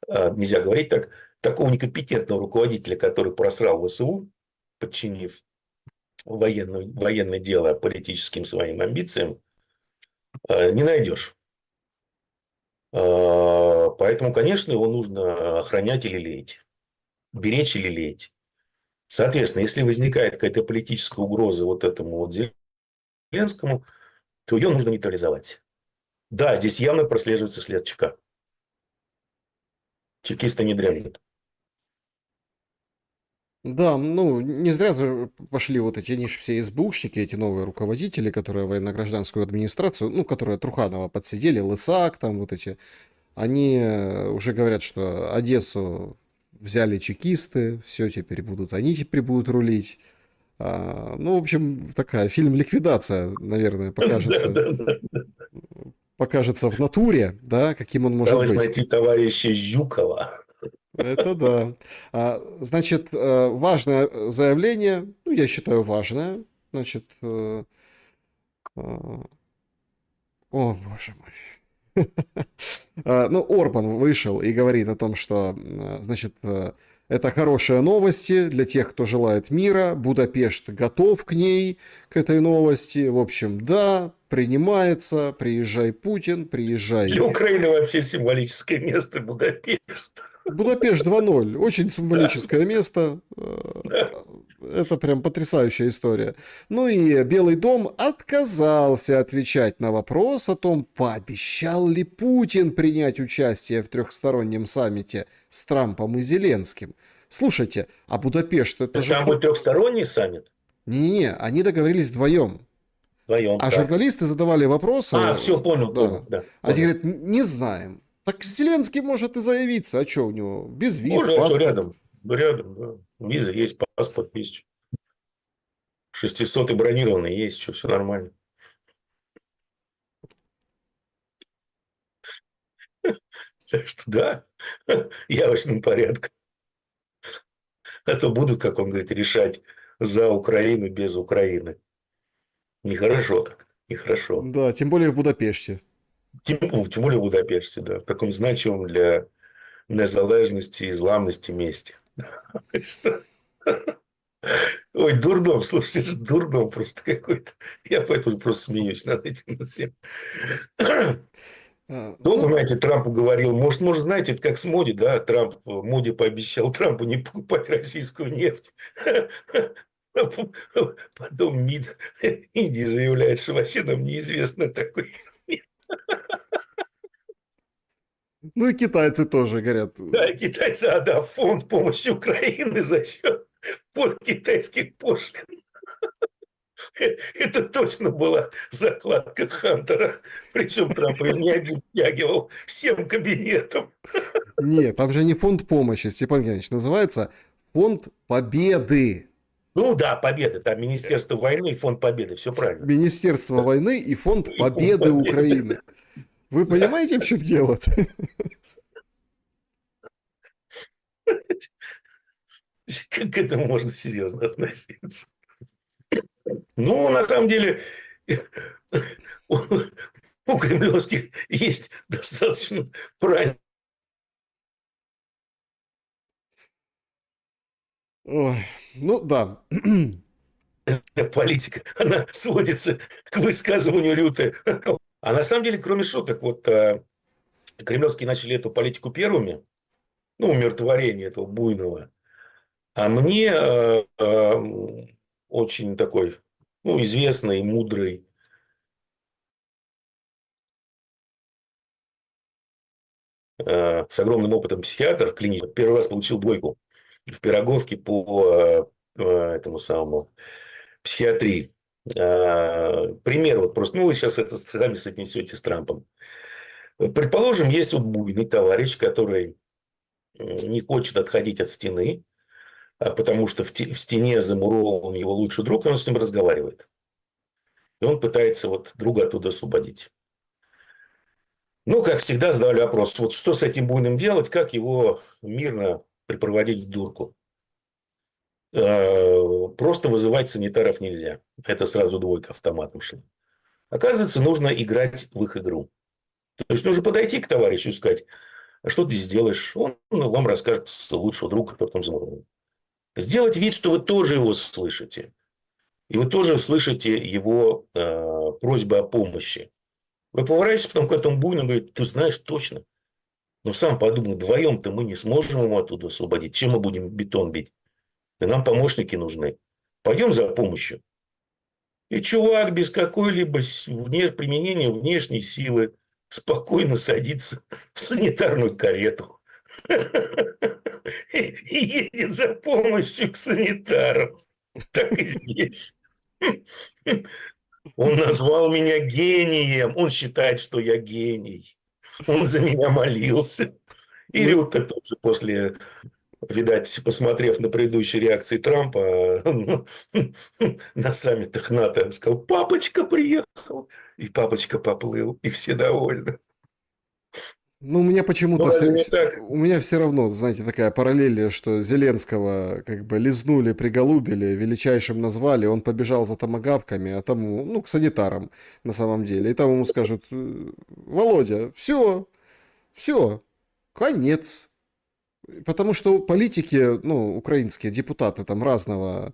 Speaker 2: нельзя говорить так, такого некомпетентного руководителя, который просрал ВСУ, подчинив военное дело политическим своим амбициям, не найдешь. Поэтому, конечно, его нужно охранять или леять. Беречь или леять. Соответственно, если возникает какая-то политическая угроза вот этому вот Зеленскому, то ее нужно нейтрализовать. Да, здесь явно прослеживается след ЧК. Чекисты не дремлют.
Speaker 1: Да, ну, не зря пошли вот эти, они же все СБУшники, эти новые руководители, которые военно-гражданскую администрацию, ну, которые Труханова подсидели, Лысак, там вот эти, они уже говорят, что Одессу взяли чекисты, все, теперь будут, они теперь будут рулить. Ну, в общем, такая фильм-ликвидация, наверное,
Speaker 2: Да,
Speaker 1: покажется,
Speaker 2: да, да.
Speaker 1: покажется в натуре, да, каким он может
Speaker 2: Пыталась
Speaker 1: быть.
Speaker 2: найти товарища Жукова.
Speaker 1: Это да. Значит, важное заявление, ну, я считаю, важное. Значит, о, боже мой. Ну, Орбан вышел и говорит о том, что, значит, это хорошие новости для тех, кто желает мира. Будапешт готов к ней, к этой новости. В общем, да, принимается. Приезжай, Путин, приезжай.
Speaker 2: Для Украины вообще символическое место Будапешт.
Speaker 1: Будапешт 2:0. Очень
Speaker 2: Да,
Speaker 1: символическое место.
Speaker 2: да.
Speaker 1: Это прям потрясающая история. Ну и Белый дом отказался отвечать на вопрос о том, пообещал ли Путин принять участие в трехстороннем саммите с Трампом и Зеленским. Слушайте, а Будапешт это
Speaker 2: Так
Speaker 1: же...
Speaker 2: там будет трехсторонний саммит?
Speaker 1: Не-не-не, они договорились вдвоем.
Speaker 2: Вдвоем,
Speaker 1: А
Speaker 2: так.
Speaker 1: журналисты задавали вопросы,
Speaker 2: Все, понял,
Speaker 1: да.
Speaker 2: да,
Speaker 1: Они
Speaker 2: понял.
Speaker 1: говорят, Не знаем. Так Зеленский может и заявиться, а что у него? Без виз,
Speaker 2: Можно, а что
Speaker 1: паспорт.
Speaker 2: рядом? Рядом, да. Виза есть, паспорт есть. 600 бронированный есть, все нормально. Так что да, явочным порядком. А то будут, как он говорит, решать за Украину без Украины. Нехорошо так, нехорошо.
Speaker 1: Да, тем более в Будапеште.
Speaker 2: Тем более в Будапеште, да, в таком значимом для незалежності і зламності місті. Что? Ой, дурдом, слушайте, дурдом просто какой-то. Я поэтому просто смеюсь над этим всем. Ну,
Speaker 1: Ну,
Speaker 2: понимаете, Трамп говорил, может, знаете, это как с Моди, да, Трамп, Моди пообещал Трампу не покупать российскую нефть. Потом МИД Индии заявляет, что вообще нам неизвестно такой.
Speaker 1: ну и китайцы тоже говорят.
Speaker 2: Да, китайцы, да, фонд помощи Украины за счет китайских пошлин. Это точно была закладка Хантера. Причем Трамп ее не обтягивал всем кабинетом.
Speaker 1: Нет, там же не фонд помощи, Степан Геннадьевич, называется фонд победы.
Speaker 2: Ну да, Победа. Там Министерство войны и Фонд Победы. Все правильно.
Speaker 1: Министерство войны и фонд
Speaker 2: И Фонд
Speaker 1: победы
Speaker 2: Победы.
Speaker 1: Украины. Вы
Speaker 2: Да.
Speaker 1: понимаете, в чем дело?
Speaker 2: Как к этому можно серьезно относиться? Ну, на самом деле, у, у кремлевских есть достаточно правильная
Speaker 1: Ой, ну да.
Speaker 2: политика. Она сводится к высказыванию лютой. А на самом деле, кроме шуток, вот кремлевские начали эту политику первыми, ну, умиротворение этого буйного. А мне очень такой, ну, известный, мудрый, с огромным опытом психиатр клинический, первый раз получил двойку в Пироговке по этому самому психиатрии. Пример вот просто, ну, вы сейчас это сами соотнесете с Трампом. Предположим, есть вот буйный товарищ, который не хочет отходить от стены, потому что в стене замурован его лучший друг, и он с ним разговаривает. И он пытается вот друга оттуда освободить. Ну, как всегда, задали вопрос, вот что с этим буйным делать, как его мирно припроводить в дурку. Просто вызывать санитаров нельзя. Это сразу двойка автоматом шла. Оказывается, нужно играть в их игру. То есть, нужно подойти к товарищу и сказать, а что ты сделаешь? Он вам расскажет лучшего друга, который там замурован. Сделать вид, что вы тоже его слышите. И вы тоже слышите его просьбы о помощи. Вы поворачиваетесь потом к этому буйному и говорите, ты знаешь точно. Но сам подумай, вдвоем-то мы не сможем его оттуда освободить. Чем мы будем бетон бить? И нам помощники нужны. Пойдем за помощью. И чувак без какой-либо применения внешней силы спокойно садится в санитарную карету. И едет за помощью к санитарам. Так и здесь. Он назвал меня гением. Он считает, что я гений. Он за меня молился. И
Speaker 1: Ну,
Speaker 2: Рюта тоже после, видать, посмотрев на предыдущие реакции Трампа на саммитах НАТО, сказал, папочка приехал. И папочка поплыл. И все довольны.
Speaker 1: ну, у меня
Speaker 2: Ну,
Speaker 1: почему-то
Speaker 2: разве не так?
Speaker 1: у меня все равно, знаете, такая параллель, что Зеленского как бы лизнули, приголубили, величайшим назвали, он побежал за томагавками, а тому, ну, к санитарам на самом деле. И там ему скажут, Володя, все, конец. Потому что политики, ну, украинские депутаты там разного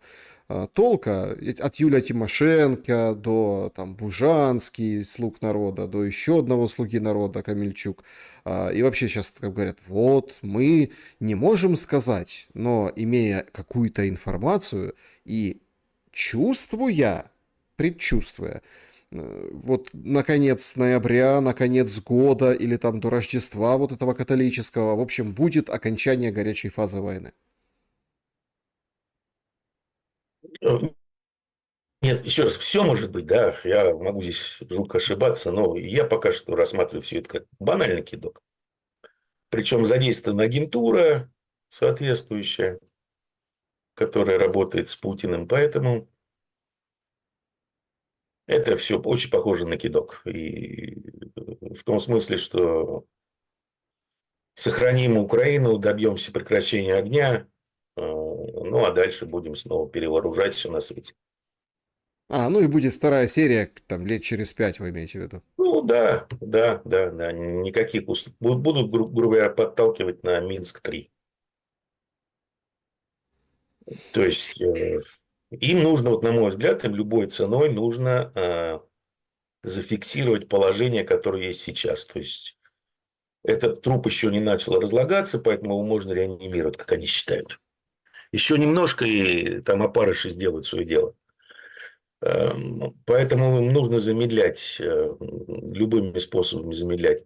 Speaker 1: толка, от Юлия Тимошенко до там Бужанский, слуг народа, до еще одного слуги народа, Камельчук. И вообще сейчас как говорят, вот, мы не можем сказать, но имея какую-то информацию и чувствуя, предчувствуя, вот на конец ноября, на конец года или там до Рождества вот этого католического, в общем, будет окончание горячей фазы войны.
Speaker 2: Нет, еще раз, все может быть, да, я могу здесь жутко ошибаться, но я пока что рассматриваю все это как банальный кидок. Причем задействована агентура соответствующая, которая работает с Путиным, поэтому это все очень похоже на кидок. И в том смысле, что сохраним Украину, добьемся прекращения огня, ну а дальше будем снова перевооружать все на свете.
Speaker 1: Ну и будет вторая серия, там, лет через 5, вы имеете в виду.
Speaker 2: Ну да, да, да, да, никаких будут, грубо говоря, подталкивать на Минск-3. То есть, им нужно, вот, на мой взгляд, им любой ценой нужно зафиксировать положение, которое есть сейчас. То есть, этот труп еще не начал разлагаться, поэтому его можно реанимировать, как они считают. Еще немножко, и там опарыши сделают свое дело. Поэтому им нужно замедлять, любыми способами замедлять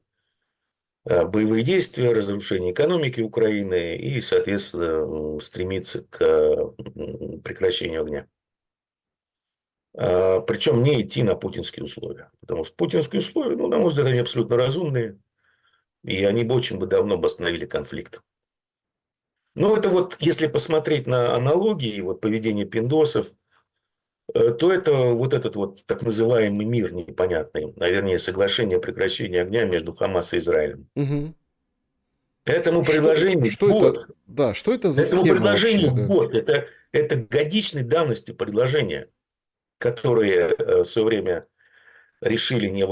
Speaker 2: боевые действия, разрушение экономики Украины и, соответственно, стремиться к прекращению огня. Причем не идти на путинские условия. Потому что путинские условия, ну, на мой взгляд, они абсолютно разумные. И они бы очень давно остановили конфликт. Но это вот, если посмотреть на аналогии, вот поведение пиндосов, то это вот этот вот так называемый мир непонятный, а вернее соглашение о прекращении огня между Хамас и Израилем.
Speaker 1: Мгм.
Speaker 2: Этому
Speaker 1: Что,
Speaker 2: предложению
Speaker 1: что это,
Speaker 2: год.
Speaker 1: да, что это за
Speaker 2: Этому
Speaker 1: схема вообще,
Speaker 2: предложению
Speaker 1: да?
Speaker 2: год. Это годичной давности предложения, которые в свое время решили не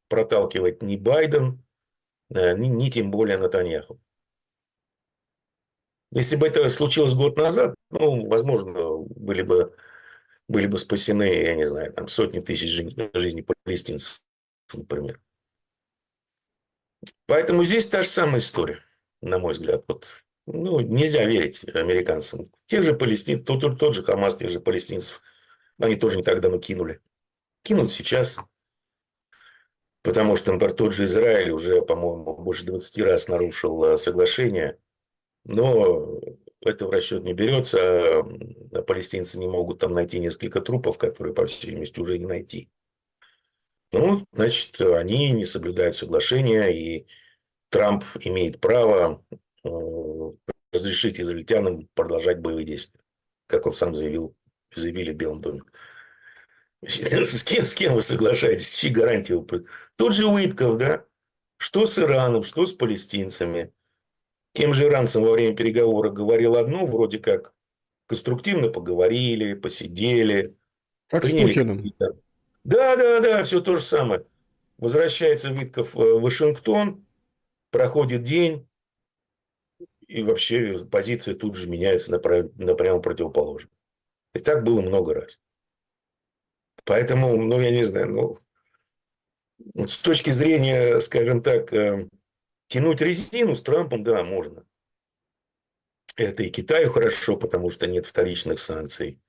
Speaker 2: проталкивать ни Байден, ни тем более Нетаньяху. Если бы это случилось год назад, ну, возможно, были бы спасены, я не знаю, там, сотни тысяч жизней палестинцев, например. Поэтому здесь та же самая история, на мой взгляд. Вот, ну, нельзя верить американцам. Тех же палестинцев, тот же Хамас, тех же палестинцев, они тоже не так давно кинули. Кинут сейчас. Потому что, например, тот же Израиль уже, по-моему, больше 20 раз нарушил соглашение. Но это в расчет не берется. А палестинцы не могут там найти несколько трупов, которые, по всей видимости, уже не найти. Ну, значит, они не соблюдают соглашения, и Трамп имеет право разрешить израильтянам продолжать боевые действия, как он сам заявили в Белом доме. С кем вы соглашаетесь? Чьи гарантии вы... Тот же Уитков, да? Что с Ираном, что с палестинцами. Тем же иранцам во время переговоров говорил одно, вроде как конструктивно поговорили, посидели,
Speaker 1: Как с
Speaker 2: приняли
Speaker 1: Путиным.
Speaker 2: какие-то... Да, да, да, все то же самое. Возвращается Витков в Вашингтон, проходит день, и вообще позиция тут же меняется на прямо противоположную. И так было много раз. Поэтому, ну, я не знаю, ну, вот с точки зрения, скажем так, тянуть резину с Трампом, да, можно. Это и Китаю хорошо, потому что нет вторичных санкций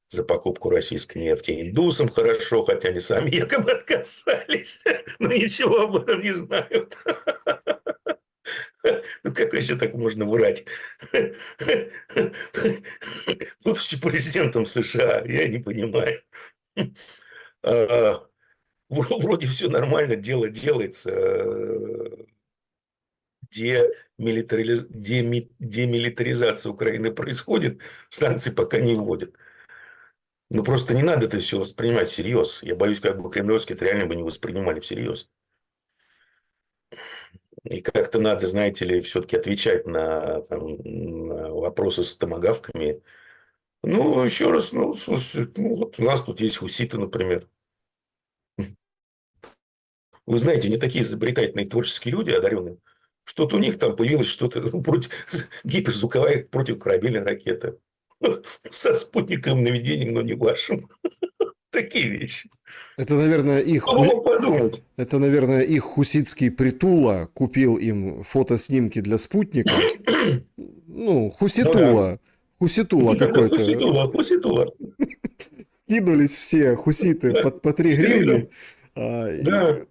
Speaker 2: за покупку российской нефти. Индусам хорошо, хотя они сами якобы отказались. Но ничего об этом не знают. Ну, как вообще так можно врать? Будучи президентом США, я не понимаю. Вроде все нормально, дело делается. Демилитаризация Украины происходит, санкции пока не вводят. Но просто не надо это все воспринимать всерьез. Я боюсь, как бы кремлевские это реально бы не воспринимали всерьез. И как-то надо, знаете ли, все-таки отвечать на вопросы с томагавками. Ну, еще раз, ну, слушайте, ну, вот у нас тут есть хуситы, например. Вы знаете, не такие изобретательные творческие люди, одаренные. Что-то у них там появилось что-то против гиперзвуковая противокорабельная ракета. Со спутниковым наведением, но не вашим. Такие вещи.
Speaker 1: Это, наверное,
Speaker 2: Кто бы мог подумать?
Speaker 1: это, наверное, их хуситский Притула купил им фотоснимки для спутника. Ну,
Speaker 2: Ну да.
Speaker 1: Хуситула какой-то.
Speaker 2: Пуситула.
Speaker 1: Скинулись все хуситы
Speaker 2: Да.
Speaker 1: по 3
Speaker 2: Телеграм.
Speaker 1: гривны, и
Speaker 2: Да.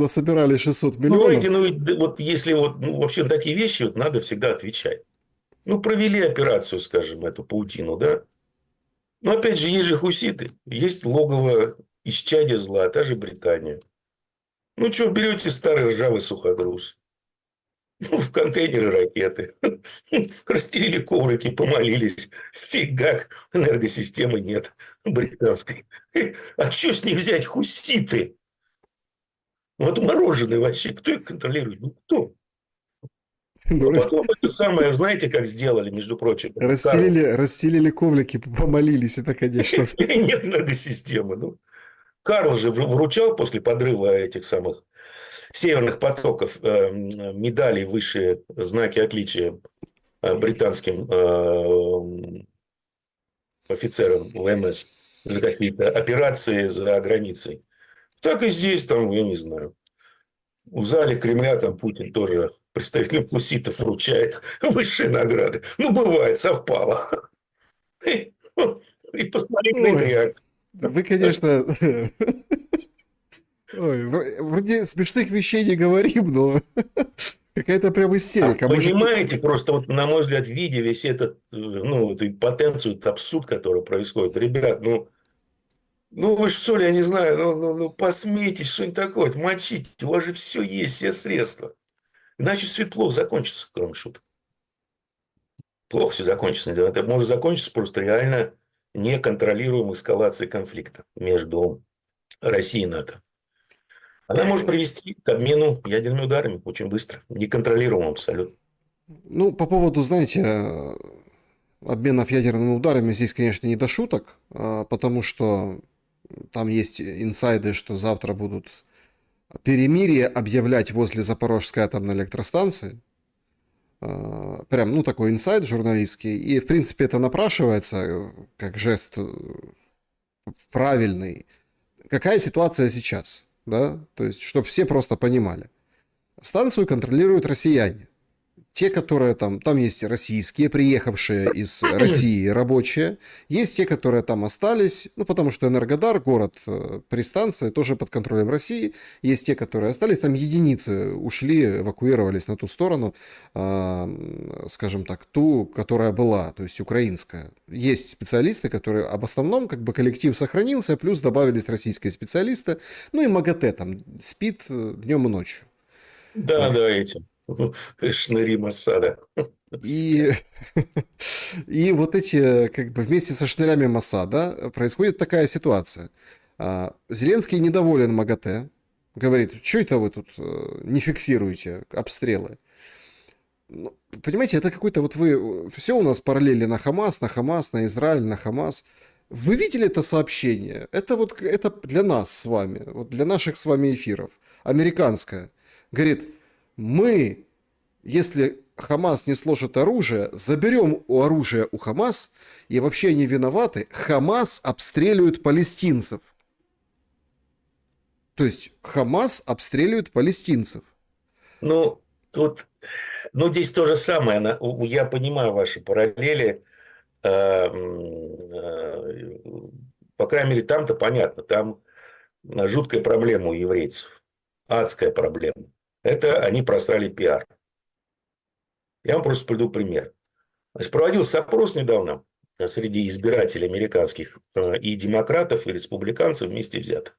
Speaker 1: собирали 600
Speaker 2: Ну,
Speaker 1: миллионов.
Speaker 2: знаете, ну, ведь вот если вот, ну, вообще на такие вещи вот надо всегда отвечать. Ну, провели операцию, скажем, эту паутину, да? Но опять же, есть же хуситы, есть логово исчадия зла, та же Британия. Ну, что, берете старый ржавый суходрус, ну, в контейнеры ракеты, расстелили коврики, помолились. Фигак, энергосистемы нет британской. А что с них взять хуситы? Вот мороженое вообще, кто их контролирует? Ну, кто?
Speaker 1: Ну,
Speaker 2: А потом это самое, знаете, как сделали, между прочим, Карл.
Speaker 1: расстелили коврики, помолились, это, конечно.
Speaker 2: Нет энергосистемы. Ну, Карл же вручал после подрыва этих самых северных потоков медали, высшие знаки отличия британским офицерам ВМС за какие-то операции за границей. Так и здесь, там, я не знаю, в зале Кремля там Путин тоже представителям хуситов вручает высшие награды. Ну, бывает, совпало. И посмотреть на их
Speaker 1: Ой,
Speaker 2: реакцию.
Speaker 1: вы, конечно, ой, вроде смешных вещей не говорим, но какая-то прям
Speaker 2: А
Speaker 1: истерика. Может,
Speaker 2: понимаете, просто вот, на мой взгляд, видя весь этот, ну, эту потенцию, этот абсурд, который происходит, ребят, ну вы что ли, я не знаю, ну посмейтесь, что-нибудь такое, вот мочить, у вас же все есть, все средства. Иначе все это плохо закончится, кроме шуток. Плохо все закончится. Это может закончиться просто реально неконтролируемой эскалацией конфликта между Россией и НАТО. Она может привести к обмену ядерными ударами очень быстро, неконтролируемым абсолютно.
Speaker 1: ну, по поводу, знаете, обменов ядерными ударами здесь, конечно, не до шуток, потому что там есть инсайды, что завтра будут перемирие объявлять возле Запорожской атомной электростанции. Прям, ну, такой инсайд журналистский. И, в принципе, это напрашивается как жест правильный. Какая ситуация сейчас? Да? То есть, чтобы все просто понимали. Станцию контролируют россияне. Те, которые там есть российские, приехавшие из России рабочие, есть те, которые там остались, ну, потому что Энергодар, город при станции, тоже под контролем России, есть те, которые остались, там единицы ушли, эвакуировались на ту сторону, скажем так, ту, которая была, то есть украинская. Есть специалисты, которые, а в основном, как бы коллектив сохранился, плюс добавились российские специалисты, ну и МАГАТЭ там спит днем и ночью.
Speaker 2: Да, да, эти шныри Моссада.
Speaker 1: И, и вот эти, как бы вместе со шнырями Моссада происходит такая ситуация. Зеленский недоволен МАГАТЭ, говорит, что это вы тут не фиксируете обстрелы? Ну, понимаете, это какой-то вот вы... Все у нас параллели на Хамас, на Израиль, на Хамас. Вы видели это сообщение? Это вот это для нас с вами, вот для наших с вами эфиров. Американское. Говорит, мы, если Хамас не сложит оружие, заберем оружие у Хамас, и вообще они виноваты. Хамас обстреливают палестинцев. То есть Хамас обстреливает палестинцев.
Speaker 2: Ну, тут, ну, здесь то же самое. Я понимаю ваши параллели. По крайней мере, там-то понятно. Там жуткая проблема у еврейцев. Адская проблема. Это они просрали пиар. Я вам просто приведу пример. Значит, проводился опрос недавно среди избирателей американских и демократов, и республиканцев вместе взятых.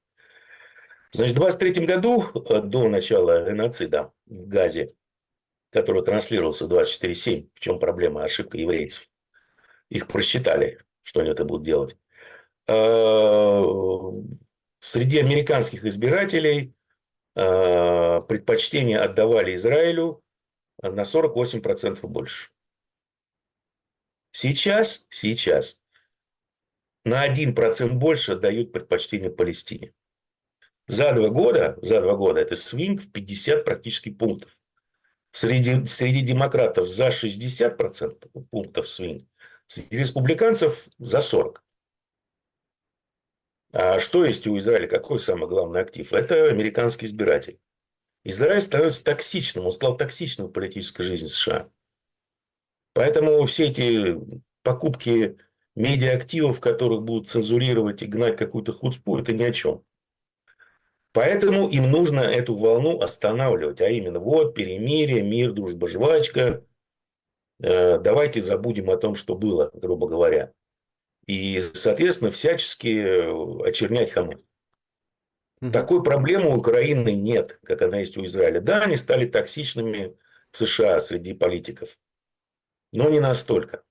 Speaker 2: Значит, в 23 году, до начала геноцида в Газе, который транслировался 24/7, в чем проблема, ошибка еврейцев, их просчитали, что они это будут делать. Среди американских избирателей предпочтение отдавали Израилю на 48% больше. Сейчас на 1% больше дают предпочтение Палестине. За 2 года это свинг в 50 практически пунктов. Среди демократов за 60% пунктов свинг, среди республиканцев за 40%. А что есть у Израиля? Какой самый главный актив? Это американский избиратель. Израиль становится токсичным, он стал токсичным в политической жизни США. Поэтому все эти покупки медиа-активов, которых будут цензурировать и гнать какую-то хуцпу, это ни о чем. Поэтому им нужно эту волну останавливать. А именно, вот, перемирие, мир, дружба, жвачка. Давайте забудем о том, что было, грубо говоря. И, соответственно, всячески очернять Хамас.
Speaker 1: Мгм.
Speaker 2: Такой проблемы у Украины нет, как она есть у Израиля. Да, они стали токсичными в США среди политиков, но не настолько.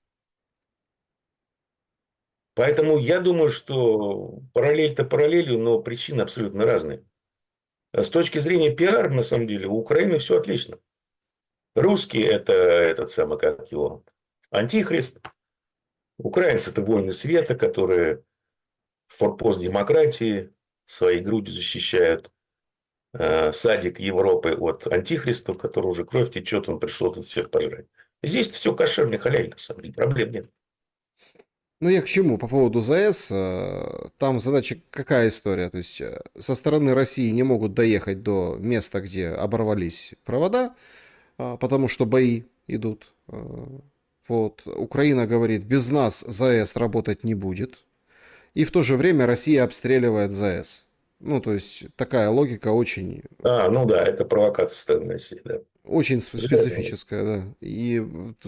Speaker 2: Поэтому я думаю, что параллель-то параллелью, но причины абсолютно разные. А с точки зрения пиар, на самом деле, у Украины все отлично. Русские – это этот самый, как его, антихрист. Украинцы – это воины света, которые форпост демократии своей грудью защищают садик Европы от антихриста, у которого уже кровь течет, он пришел тут всех пожрать. Здесь все кошерно, халяль, на самом деле, проблем нет.
Speaker 1: Ну, я к чему? По поводу ЗАЭС, там задача какая история? То есть со стороны России не могут доехать до места, где оборвались провода, потому что бои идут. Вот. Украина говорит, без нас ЗАЭС работать не будет. И в то же время Россия обстреливает ЗАЭС. Ну, то есть такая логика очень,
Speaker 2: Ну да, это провокация со стороны России, да.
Speaker 1: очень
Speaker 2: Железная.
Speaker 1: специфическая, да. И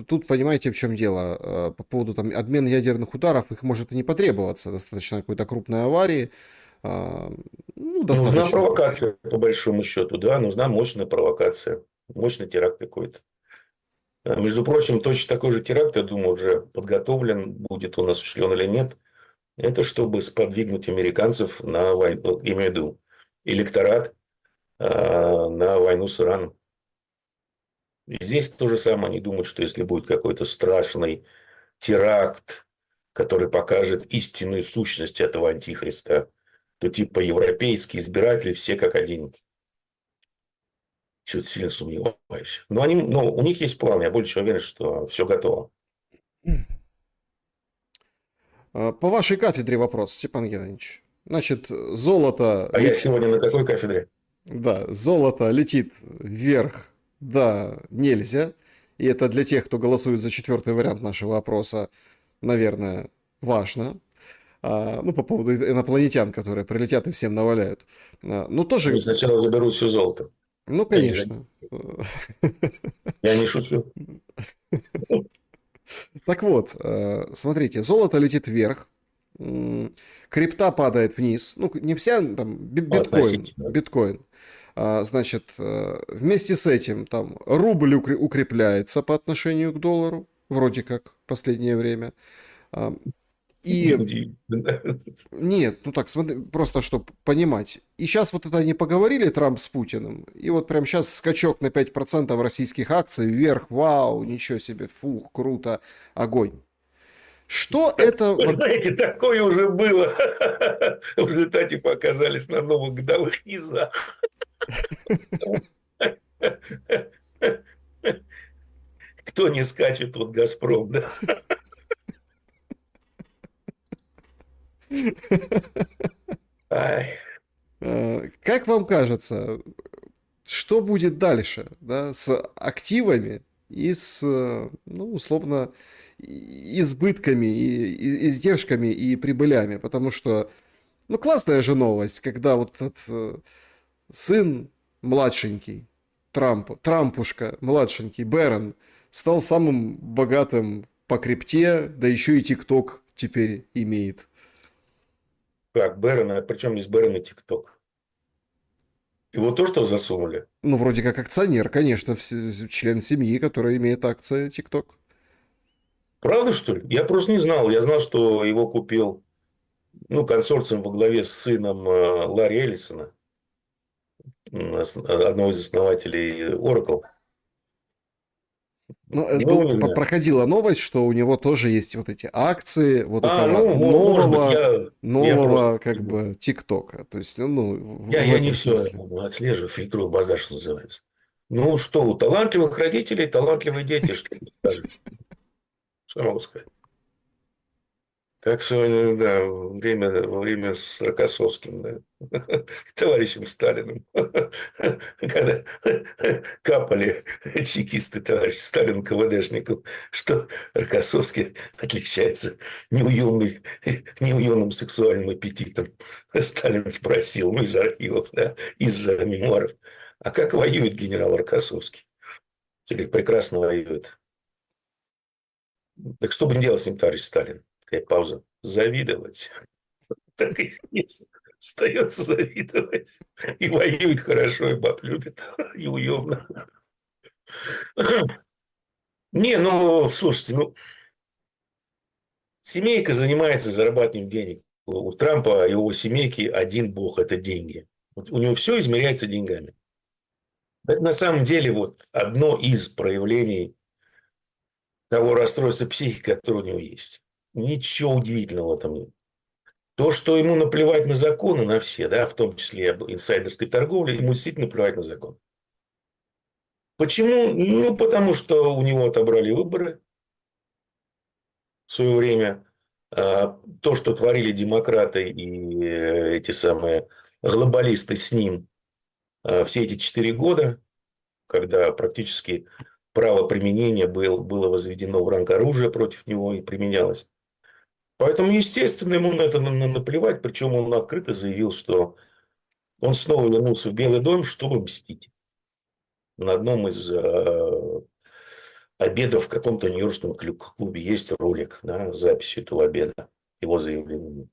Speaker 1: тут понимаете, в чем дело. По поводу там обмена ядерных ударов, их может и не потребоваться. Достаточно какой-то крупной аварии. а, Ну,
Speaker 2: Нужна
Speaker 1: достаточно.
Speaker 2: провокация, по большому счету, да, нужна мощная провокация, мощный теракт какой-то. Между прочим, точно такой же теракт, я думаю, уже подготовлен, будет он осуществлен или нет. Это чтобы сподвигнуть американцев на войну, имею в виду электорат, на войну с Ираном. И здесь то же самое. Они думают, что если будет какой-то страшный теракт, который покажет истинную сущность этого антихриста, то типа европейские избиратели все как один. Чего-то сильно сомневаюсь. Но у них есть план. Я более чем уверен, что все готово.
Speaker 1: По вашей кафедре вопрос, Степан Геннадьевич. Значит, золото
Speaker 2: А я
Speaker 1: летит,
Speaker 2: сегодня на какой кафедре?
Speaker 1: да, золото летит вверх, да, нельзя. И это для тех, кто голосует за четвертый вариант нашего опроса, наверное, важно. Ну, по поводу инопланетян, которые прилетят и всем наваляют. Ну,
Speaker 2: Они
Speaker 1: тоже,
Speaker 2: сначала заберут все золото.
Speaker 1: ну,
Speaker 2: Я не, за-
Speaker 1: конечно.
Speaker 2: я не шучу.
Speaker 1: Так вот, смотрите, золото летит вверх, крипта падает вниз, ну, не вся, там, биткоин,
Speaker 2: Относительно.
Speaker 1: биткоин. Значит, вместе с этим там рубль укрепляется по отношению к доллару, вроде как в последнее время. А, И
Speaker 2: Неудивительно.
Speaker 1: нет, ну так, смотри, просто чтобы понимать. И сейчас вот это они поговорили, Трамп с Путиным, и вот прям сейчас скачок на 5% российских акций вверх, вау, ничего себе, фух, круто, огонь. Что это...
Speaker 2: Вы знаете, такое уже было. В результате показались на новых годовых низах. Кто не скачет, тот Газпром, да? Ай.
Speaker 1: Как вам кажется, что будет дальше, да, с активами и с, ну, условно, избытками, и издержками и прибылями? Потому что, ну, классная же новость, когда вот этот сын младшенький, Трампушка, младшенький, Бэрон, стал самым богатым по крипте, да еще и ТикТок теперь имеет.
Speaker 2: Как, Бэрона, причем здесь Бэрон и ТикТок. Его то, что засунули?
Speaker 1: Ну, вроде как акционер, конечно, член семьи, который имеет акции ТикТок.
Speaker 2: Правда, что ли? Я просто не знал. Я знал, что его купил, консорциум во главе с сыном Ларри Эллисона, одного из основателей Oracle.
Speaker 1: Ну,
Speaker 2: Его не знаю.
Speaker 1: проходила новость, что у него тоже есть вот эти акции вот этого
Speaker 2: Может быть, я просто...
Speaker 1: нового как бы ТикТока. То есть, ну, в
Speaker 2: Я не
Speaker 1: этом
Speaker 2: все
Speaker 1: смысле.
Speaker 2: отслеживаю, фильтрую базар, что называется. Ну что, у талантливых родителей талантливые дети, что скажешь? Что я могу сказать? Как сегодня, да, во время с Рокоссовским, да, товарищем Сталиным, когда капали чекисты товарищ Сталин КВДшников, что Рокоссовский отличается неуемным сексуальным аппетитом. Сталин спросил, из архивов, да, из-за мемуаров, а как воюет генерал Рокоссовский? Те говорят, прекрасно воюет. Так что будем делать с ним, товарищ Сталин? Такая пауза. Завидовать. Так и здесь остается завидовать. И воюет хорошо, и баб любит, и уемно. Не, слушайте, семейка занимается зарабатыванием денег. У Трампа и его семейки один бог – это деньги. Вот у него все измеряется деньгами. Это на самом деле вот одно из проявлений того расстройства психики, которое у него есть. Ничего удивительного в этом нет. То, что ему наплевать на законы, на все, да, в том числе об инсайдерской торговле, ему действительно наплевать на закон. Почему? Ну, потому что у него отобрали выборы в свое время. То, что творили демократы и эти самые глобалисты с ним все эти 4 года, когда практически право применения было возведено в ранг оружия против него и применялось. Поэтому, естественно, ему на это наплевать. Причем он открыто заявил, что он снова вернулся в Белый дом, чтобы мстить. На одном из обедов в каком-то нью-йоркском клубе есть ролик, да, с записью этого обеда, его заявления.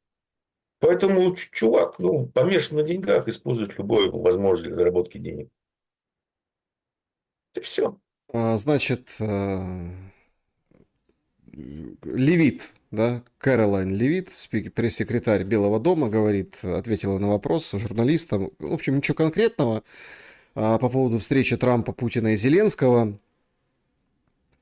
Speaker 2: Поэтому чувак, ну, помешан на деньгах, использует любую возможность для заработки денег. Это все.
Speaker 1: Значит, Левит, да, Кэролайн Левит, пресс-секретарь Белого дома, говорит, ответила на вопрос журналистам. В общем, ничего конкретного по поводу встречи Трампа, Путина и Зеленского.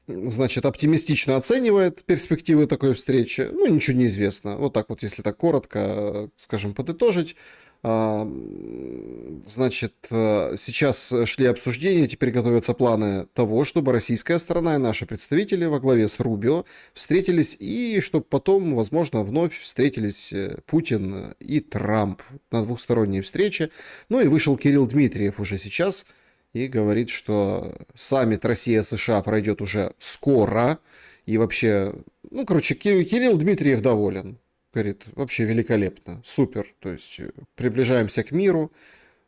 Speaker 1: Значит, оптимистично оценивает перспективы такой встречи. Ну, ничего не известно. Вот так вот, если так коротко, скажем, подытожить. Значит, сейчас шли обсуждения, теперь готовятся планы того, чтобы российская сторона и наши представители во главе с Рубио встретились, и чтобы потом, возможно, вновь встретились Путин и Трамп на двухсторонней встрече. Ну и вышел Кирилл Дмитриев уже сейчас и говорит, что саммит Россия-США пройдет уже скоро, и вообще, ну, короче, Кирилл Дмитриев доволен. Говорит, вообще великолепно, супер. То есть приближаемся к миру,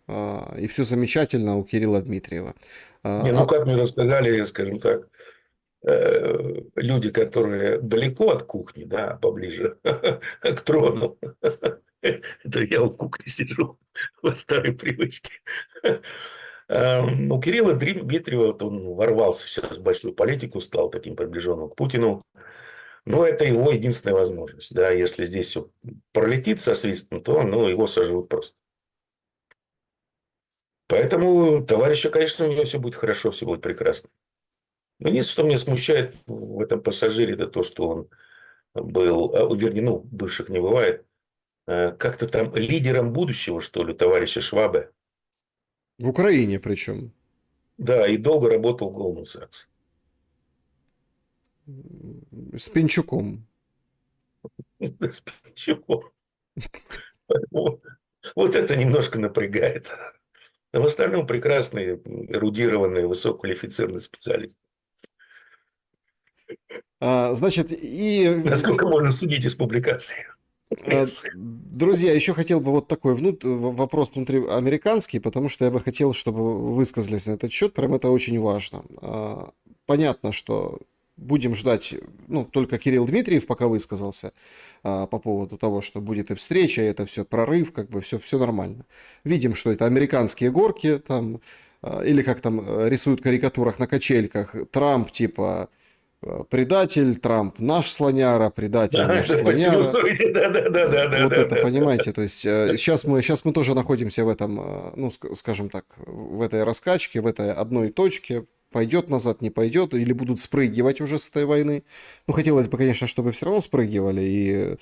Speaker 1: и все замечательно у Кирилла Дмитриева.
Speaker 2: Не, ну, как мне рассказали, скажем так, люди, которые далеко от кухни, да, поближе к трону. Это я у кухни сижу по старой привычке. У Кирилла Дмитриева он ворвался сейчас в большую политику, стал таким приближенным к Путину. Но это его единственная возможность. Да, если здесь все пролетит со свистом, то ну, его сожрут просто. Поэтому товарища, конечно, у него все будет хорошо, все будет прекрасно. Но единственное, что меня смущает в этом пассажире, это то, что он был, вернее, ну, бывших не бывает, как-то там лидером будущего, что ли, товарища Швабе.
Speaker 1: В Украине причем.
Speaker 2: Да, и долго работал в Goldman Sachs.
Speaker 1: С Пинчуком.
Speaker 2: Чего? Вот это немножко напрягает. А в остальном прекрасный, эрудированный, высококвалифицированный специалист.
Speaker 1: Значит, и
Speaker 2: Насколько можно судить из публикаций прессы.
Speaker 1: друзья, еще хотел бы вот такой вопрос внутриамериканский, потому что я бы хотел, чтобы вы высказались на этот счет, прям это очень важно. Понятно, что будем ждать, ну, только Кирилл Дмитриев пока высказался по поводу того, что будет и встреча, и это все прорыв, как бы все нормально. Видим, что это американские горки, там, или как там рисуют в карикатурах на качельках, Трамп типа предатель, Трамп наш слоняра, предатель наш слоняра. Вот это, понимаете, то есть сейчас мы тоже находимся в этом, ну, скажем так, в этой раскачке, в этой одной точке, пойдет назад, не пойдет, или будут спрыгивать уже с этой войны. Ну, хотелось бы, конечно, чтобы все равно спрыгивали, и,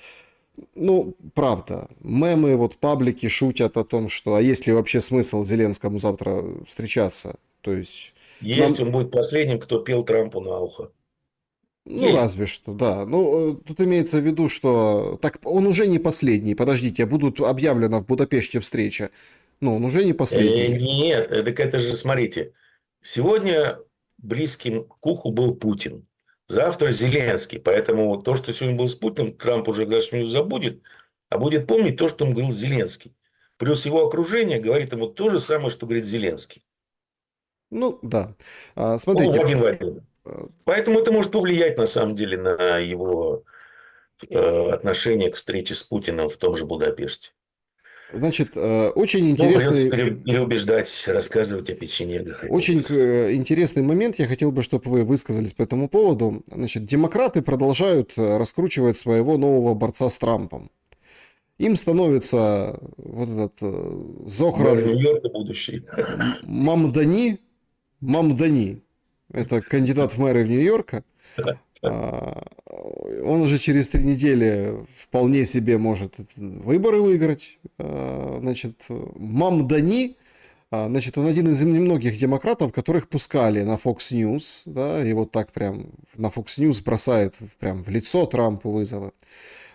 Speaker 1: ну, правда, мемы, вот паблики шутят о том, что, а есть ли вообще смысл Зеленскому завтра встречаться, то есть...
Speaker 2: Есть, он будет последним, кто пел Трампу на ухо.
Speaker 1: Ну,
Speaker 2: Есть.
Speaker 1: разве что, да. Ну, тут имеется в виду, что так он уже не последний. Подождите, будут объявлена в Будапеште встреча. Ну, он уже не последний.
Speaker 2: Нет, так это же, смотрите, сегодня близким к уху был Путин. Завтра Зеленский. Поэтому то, что сегодня был с Путиным, Трамп уже к завтрашнему забудет, а будет помнить то, что он говорил Зеленский. Плюс его окружение говорит ему то же самое, что говорит Зеленский.
Speaker 1: Ну, да.
Speaker 2: Ну,
Speaker 1: Смотрите,
Speaker 2: один в один. Поэтому это может повлиять, на самом деле, на его отношение к встрече с Путиным в том же Будапеште.
Speaker 1: значит, очень
Speaker 2: Ну, придется
Speaker 1: интересный...
Speaker 2: переубеждать, рассказывать о печенегах.
Speaker 1: Очень интересный момент. Я хотел бы, чтобы вы высказались по этому поводу. Значит, демократы продолжают раскручивать своего нового борца с Трампом. Им становится вот этот
Speaker 2: Мэр
Speaker 1: Зохран
Speaker 2: Нью-Йорка будущий.
Speaker 1: Мамдани. Это кандидат в мэры в Нью-Йорка. Он уже через 3 недели вполне себе может выборы выиграть. Значит, Мамдани Значит, он один из немногих демократов, которых пускали на Fox News, да, и вот так прям на Fox News бросает прям в лицо Трампу вызовы.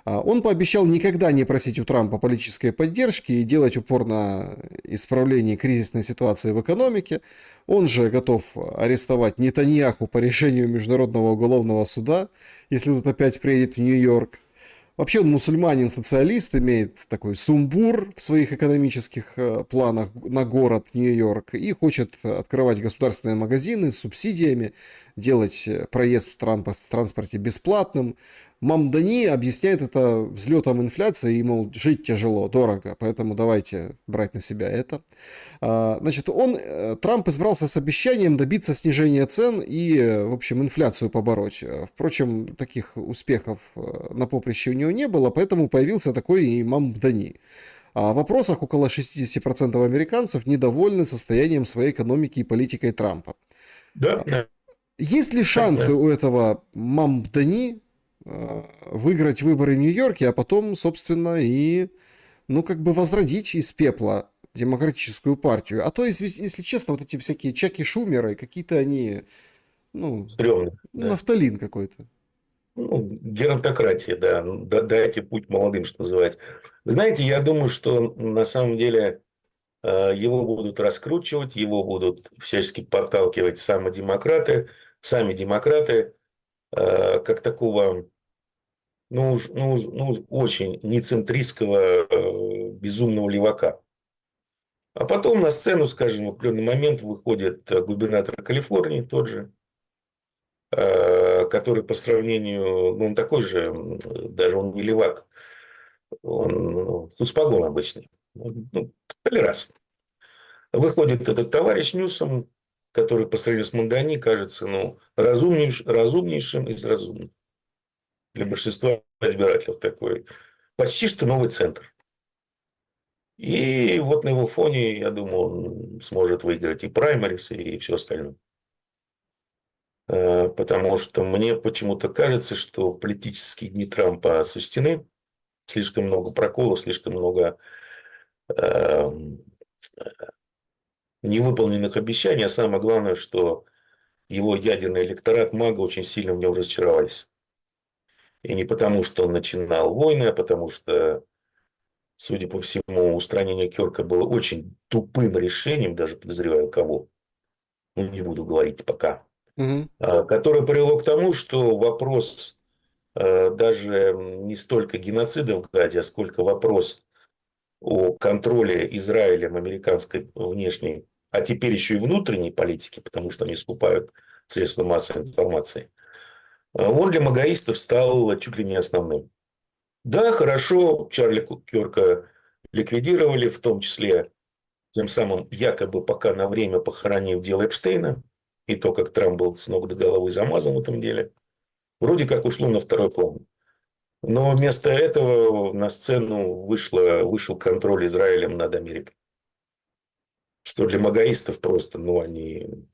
Speaker 1: Он пообещал никогда не просить у Трампа политической поддержки и делать упор на исправление кризисной ситуации в экономике. Он же готов арестовать Нетаньяху по решению Международного уголовного суда, если тут опять приедет в Нью-Йорк. Вообще он мусульманин-социалист, имеет такой сумбур в своих экономических планах на город Нью-Йорк и хочет открывать государственные магазины с субсидиями, делать проезд в транспорте бесплатным. Мамдани объясняет это взлетом инфляции и, мол, жить тяжело, дорого, поэтому давайте брать на себя это. Значит, Трамп избрался с обещанием добиться снижения цен и, в общем, инфляцию побороть. Впрочем, таких успехов на поприще у него не было, поэтому появился такой имам Дани. А в вопросах около 60% американцев недовольны состоянием своей экономики и политикой Трампа.
Speaker 2: Да, да,
Speaker 1: Есть ли шансы
Speaker 2: да.
Speaker 1: у этого Мамдани выиграть выборы в Нью-Йорке, а потом, собственно, и, ну, как бы возродить из пепла демократическую партию? А то, если честно, вот эти всякие Чаки Шумеры, какие-то они, ну,
Speaker 2: Стрёмно, да.
Speaker 1: нафталин какой-то.
Speaker 2: Ну, геронтократия, да. Дайте путь молодым, что называется. Вы знаете, я думаю, что на самом деле его будут раскручивать, его будут всячески подталкивать сами демократы, как такого, очень нецентристского, безумного левака. А потом на сцену, скажем, в определенный момент выходит губернатор Калифорнии тот же, который по сравнению, ну, он такой же, даже он не левак, он хуцпагон обычный, ну, толерас. Выходит этот товарищ Ньюсом, который по сравнению с Мандани кажется, ну, разумнейшим из разумных. Для большинства избирателей такой почти что новый центр. И вот на его фоне, я думаю, он сможет выиграть и праймарис, и все остальное. Потому что мне почему-то кажется, что политические дни Трампа осуществлены. Слишком много проколов, слишком много невыполненных обещаний. А самое главное, что его ядерный электорат МАГА очень сильно в нем разочаровались. И не потому, что он начинал войны, а потому что, судя по всему, устранение Кёрка было очень тупым решением, даже подозреваю кого. Ну, не буду говорить пока.
Speaker 1: Мгм.
Speaker 2: Которое привело к тому, что вопрос даже не столько геноцида в Газе, а сколько вопрос о контроле Израилем американской внешней, а теперь еще и внутренней политики, потому что они скупают средства массовой информации, он для магаистов стал чуть ли не основным. Да, хорошо, Чарли Кёрка ликвидировали, в том числе тем самым якобы пока на время похоронив дело Эпштейна, и то, как Трамп был с ног до головы замазан в этом деле, вроде как ушло на второй план. Но вместо этого на сцену вышел контроль Израилем над Америкой. Что для магаистов просто, ну, они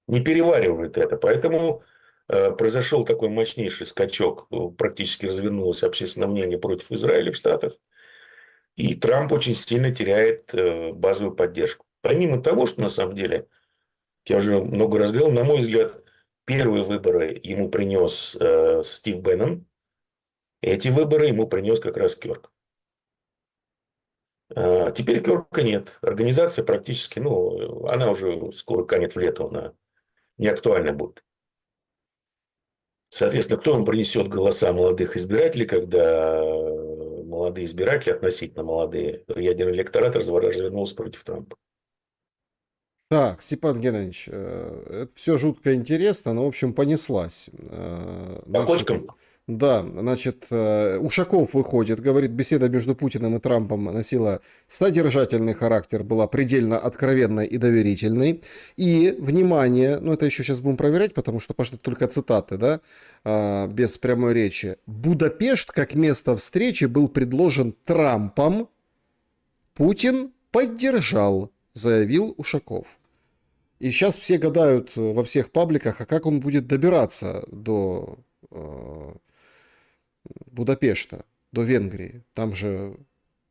Speaker 2: не переваривают это. Поэтому произошел такой мощнейший скачок. Практически развернулось общественное мнение против Израиля в Штатах. И Трамп очень сильно теряет базовую поддержку. Помимо того, что на самом деле, я уже много раз говорил, на мой взгляд, первые выборы ему принес Стив Беннон. Эти выборы ему принес как раз Кёрк. Теперь Кёрка нет. Организация практически, ну, она уже скоро канет в лету, она не актуальна будет. Соответственно, кто им принесет голоса молодых избирателей, когда молодые избиратели, относительно молодые, ядерный электорат развернулся против Трампа?
Speaker 1: Так, Степан Геннадьевич, это все жутко интересно, но, в общем, понеслась.
Speaker 2: По
Speaker 1: Значит,
Speaker 2: кочкам?
Speaker 1: да, значит, Ушаков выходит, говорит, беседа между Путиным и Трампом носила содержательный характер, была предельно откровенной и доверительной. И, внимание, ну это еще сейчас будем проверять, потому что пошли только цитаты, да, без прямой речи. Будапешт как место встречи был предложен Трампом, Путин поддержал, заявил Ушаков. И сейчас все гадают во всех пабликах, а как он будет добираться до Будапешта, до Венгрии. Там же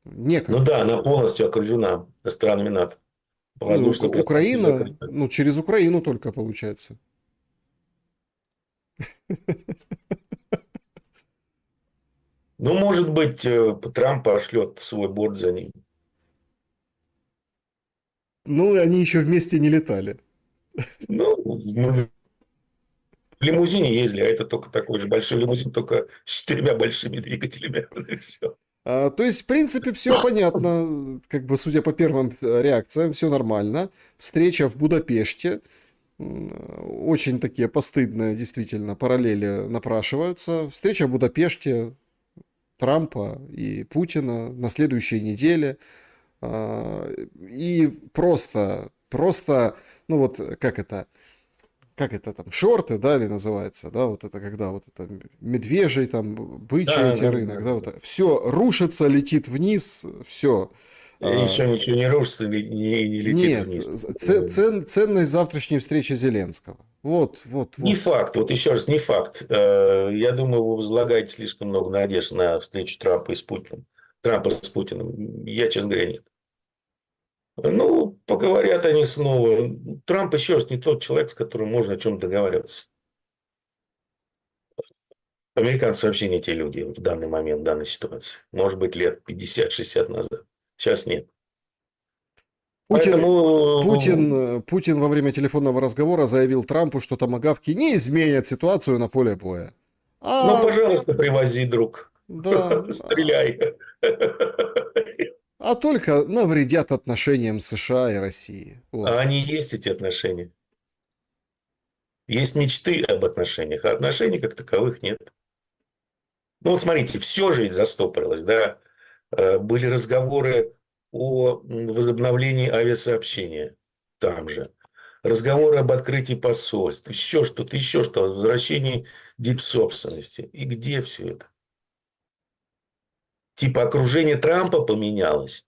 Speaker 2: Ну
Speaker 1: некак.
Speaker 2: да, она полностью окружена странами НАТО.
Speaker 1: Ну,
Speaker 2: Воздушное пространство
Speaker 1: Украина,
Speaker 2: закрыто.
Speaker 1: ну, через Украину только получается.
Speaker 2: Ну, может быть, Трамп пошлет свой борт за ним.
Speaker 1: Ну, они еще вместе не летали.
Speaker 2: Ну, в лимузине ездили, а это только такой же большой лимузин, только с 4 большими двигателями. И всё.
Speaker 1: То есть, в принципе, все понятно. Как бы, судя по первым реакциям, все нормально. Встреча в Будапеште. Очень такие постыдные, действительно, параллели напрашиваются. Встреча в Будапеште Трампа и Путина на следующей неделе. И просто, ну вот, как это там, шорты, да, или называется, да, вот это когда вот это медвежий, там, бычий
Speaker 2: Да,
Speaker 1: эти
Speaker 2: да,
Speaker 1: рынок,
Speaker 2: да,
Speaker 1: да,
Speaker 2: да.
Speaker 1: вот все рушится, летит вниз, все.
Speaker 2: Еще ничего не рушится, не летит
Speaker 1: Нет,
Speaker 2: вниз.
Speaker 1: ценность завтрашней встречи Зеленского. Вот, вот,
Speaker 2: Не
Speaker 1: вот.
Speaker 2: факт, вот еще раз, не факт. Я думаю, вы возлагаете слишком много надежд на встречу Трампа с Путиным. Трампа с Путиным. Я, честно говоря, нет. Ну, поговорят они снова. Трамп, еще раз, не тот человек, с которым можно о чем-то договариваться. Американцы вообще не те люди в данный момент, в данной ситуации. Может быть, лет 50-60 назад. Сейчас нет.
Speaker 1: Путин,
Speaker 2: Поэтому,
Speaker 1: Путин во время телефонного разговора заявил Трампу, что томагавки не изменят ситуацию на поле боя.
Speaker 2: ну,
Speaker 1: А,
Speaker 2: пожалуйста, привози, друг.
Speaker 1: да,
Speaker 2: Стреляй.
Speaker 1: а только навредят отношениям США и России.
Speaker 2: А
Speaker 1: Вот.
Speaker 2: они есть, эти отношения. Есть мечты об отношениях, а отношений как таковых нет. Ну, вот смотрите, все же ведь застопорилось, да. Были разговоры о возобновлении авиасообщения там же. Разговоры об открытии посольств, еще что-то, о возвращении дипсобственности. И где все это? Типа окружение Трампа поменялось?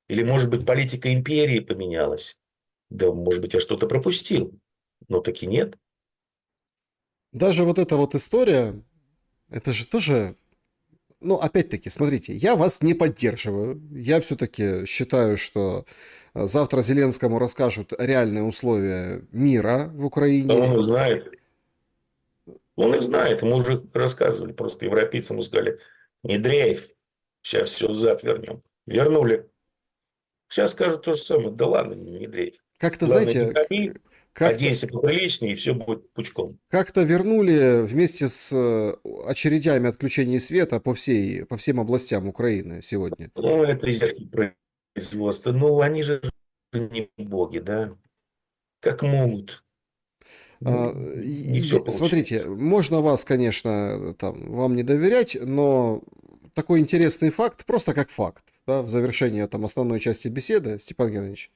Speaker 2: Или, может быть, политика империи поменялась? Да, может быть, я что-то пропустил. Но таки нет.
Speaker 1: Даже вот эта вот история, это же тоже, ну, опять-таки, смотрите, я вас не поддерживаю. Я все-таки считаю, что завтра Зеленскому расскажут реальные условия мира в
Speaker 2: А он
Speaker 1: Украине.
Speaker 2: их знает. Он их знает. Ему уже рассказывали. Просто европейцам ему сказали, не дрейф. Сейчас все взад вернем. Вернули. Сейчас скажут то же самое. Да ладно, не дрейф.
Speaker 1: Как-то,
Speaker 2: Главное, не
Speaker 1: знаете,
Speaker 2: томи,
Speaker 1: как-то
Speaker 2: оденься поприличнее, и все будет пучком.
Speaker 1: как-то вернули вместе с очередями отключения света по всем областям Украины сегодня.
Speaker 2: Ну, это издержки производства. Ну, они же не боги, да? Как могут?
Speaker 1: А,
Speaker 2: Не все
Speaker 1: Смотрите,
Speaker 2: получается.
Speaker 1: можно вас, конечно, там, вам не доверять, но такой интересный факт, просто как факт, да, в завершении там основной части беседы, Степан Геннадьевич.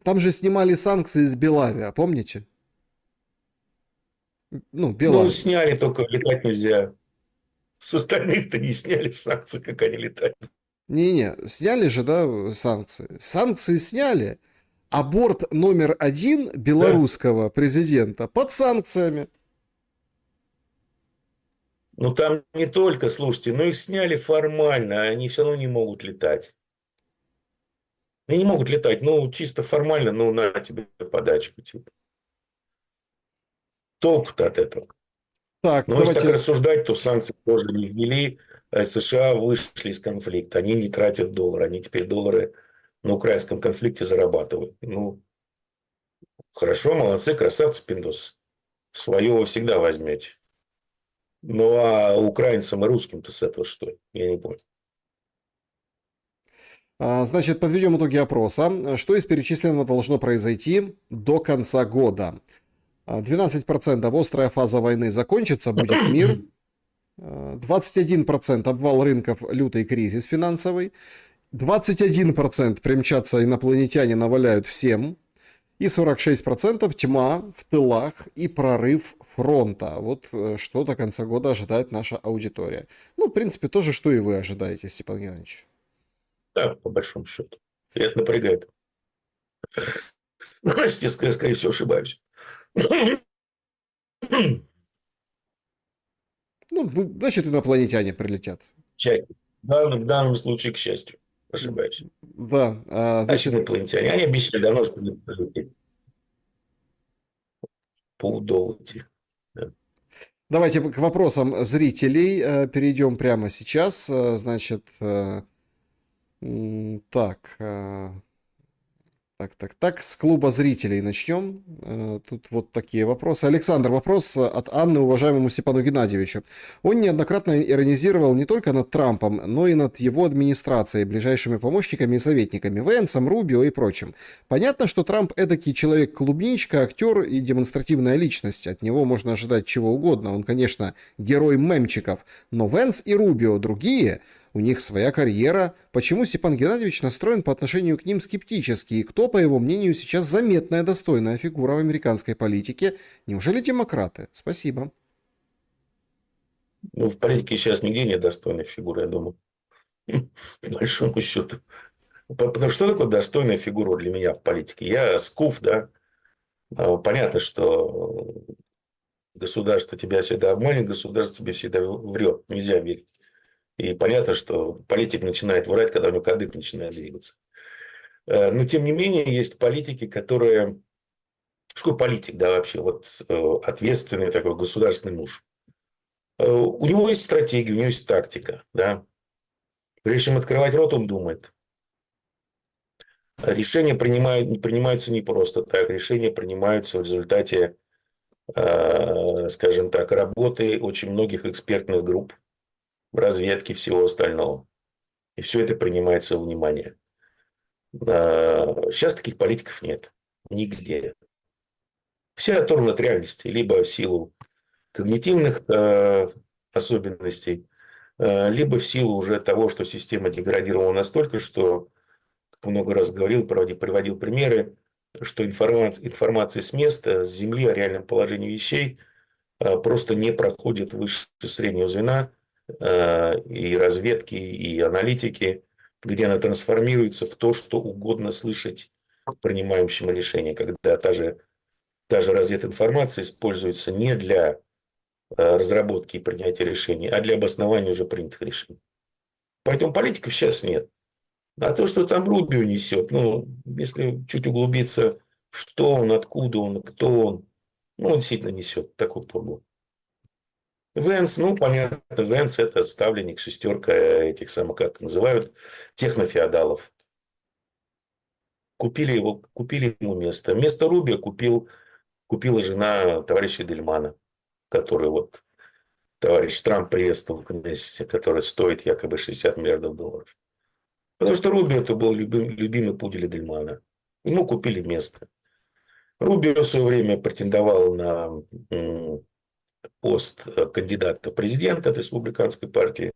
Speaker 1: Там же снимали санкции с Белавиа, помните? Ну,
Speaker 2: Ну,
Speaker 1: Белавиа.
Speaker 2: сняли, только летать нельзя. С остальных-то не сняли санкции, как они летают.
Speaker 1: Не-не, сняли же, да, санкции. Санкции сняли, а борт номер один
Speaker 2: Да?
Speaker 1: белорусского президента под санкциями.
Speaker 2: Ну, там не только, слушайте, но их сняли формально, а они все равно не могут летать. Они не могут летать, ну, чисто формально, ну, на тебе подачку, типа. Толку-то от этого.
Speaker 1: Так,
Speaker 2: Но если так
Speaker 1: давайте.
Speaker 2: рассуждать, то санкции тоже не ввели, а США вышли из конфликта. Они не тратят доллары, они теперь доллары на украинском конфликте зарабатывают. Ну, хорошо, молодцы, красавцы, пиндос. Свое вы всегда возьмете. Ну, а украинцам и русским-то с этого что? Я не понял.
Speaker 1: Значит, подведем итоги опроса. Что из перечисленного должно произойти до конца года? 12% острая фаза войны закончится, будет мир. 21% обвал рынков, лютый кризис финансовый. 21% примчатся инопланетяне, наваляют всем. И 46% тьма в тылах и прорыв фронта. Вот что до конца года ожидает наша аудитория. Ну, в принципе, тоже, что и вы ожидаете, Степан Геннадьевич.
Speaker 2: Да, по большому счету. И это напрягает. Ну, естественно, я, скорее всего, ошибаюсь.
Speaker 1: Ну, значит, инопланетяне прилетят.
Speaker 2: Часть. В данном случае, к счастью. ошибаюсь.
Speaker 1: Да,
Speaker 2: Значит,
Speaker 1: значит,
Speaker 2: инопланетяне. Они обещали давно, что полететь. Полдоллара. Да.
Speaker 1: давайте к вопросам зрителей перейдем прямо сейчас. Значит, так, так, с клуба зрителей начнем. Тут вот такие вопросы. Александр, вопрос от Анны уважаемому Степану Геннадьевичу. Он неоднократно иронизировал не только над Трампом, но и над его администрацией, ближайшими помощниками и советниками, Венсом, Рубио и прочим. Понятно, что Трамп эдакий человек-клубничка, актер и демонстративная личность. От него можно ожидать чего угодно. Он, конечно, герой мемчиков. Но Венс и Рубио другие. У них своя карьера. Почему Степан Геннадьевич настроен по отношению к ним скептически? И кто, по его мнению, сейчас заметная достойная фигура в американской политике? Неужели демократы? Спасибо.
Speaker 2: Ну, в политике сейчас нигде нет достойной фигуры, я думаю. По большому счету. Потому что такое достойная фигура для меня в политике? Я скуф, да. Понятно, что государство тебя всегда обманет, государство тебе всегда врет. Нельзя верить. И понятно, что политик начинает врать, когда у него кадык начинает двигаться. Но, тем не менее, есть политики, которые... Что такое политик, да, вообще? Вот ответственный такой государственный муж. У него есть стратегия, у него есть тактика, да. Прежде чем открывать рот, он думает. Решения принимаются не просто так. Решения принимаются в результате, скажем так, работы очень многих экспертных групп, разведки, всего остального. И все это принимается во внимание. Сейчас таких политиков нет. Нигде. Все оторваны от реальности. Либо в силу когнитивных особенностей, либо в силу уже того, что система деградировала настолько, что, как много раз говорил, приводил примеры, что информация с места, с земли о реальном положении вещей просто не проходит выше среднего звена и разведки, и аналитики, где она трансформируется в то, что угодно слышать принимающему решение, когда та же развединформация используется не для разработки и принятия решений, а для обоснования уже принятых решений. Поэтому политиков сейчас нет. А то, что там Рубио несет, ну, если чуть углубиться, что он, откуда он, кто он, ну, он действительно несет такую пургу. Венс, ну, понятно, Венс – это ставленник, шестерка этих самых, как называют, технофеодалов. Купили ему место. Место Рубио купила жена товарища Дельмана, который вот товарищ Трамп приветствовал вместе, который стоит якобы 60 миллиардов долларов. Потому что Рубио это был любимый пудель Дельмана. Ему купили место. Рубио в свое время претендовал на пост кандидата в президента от республиканской партии.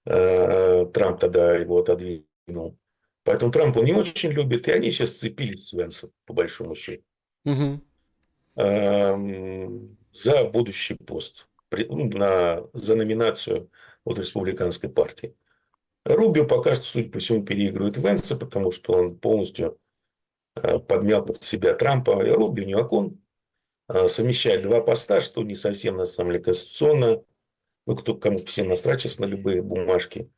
Speaker 2: Трамп тогда его отодвинул. Поэтому Трамп он не очень любит, и они сейчас сцепились с Венсом, по большому счету,
Speaker 1: Угу.
Speaker 2: за будущий пост, за номинацию от республиканской партии. Рубио пока что, судя по всему, переигрывает Венса, потому что он полностью подмял под себя Трампа. И Рубио не окон совмещает два поста, что не совсем, на самом деле, конституционно. Ну, кому всем насрать сейчас на любые бумажки.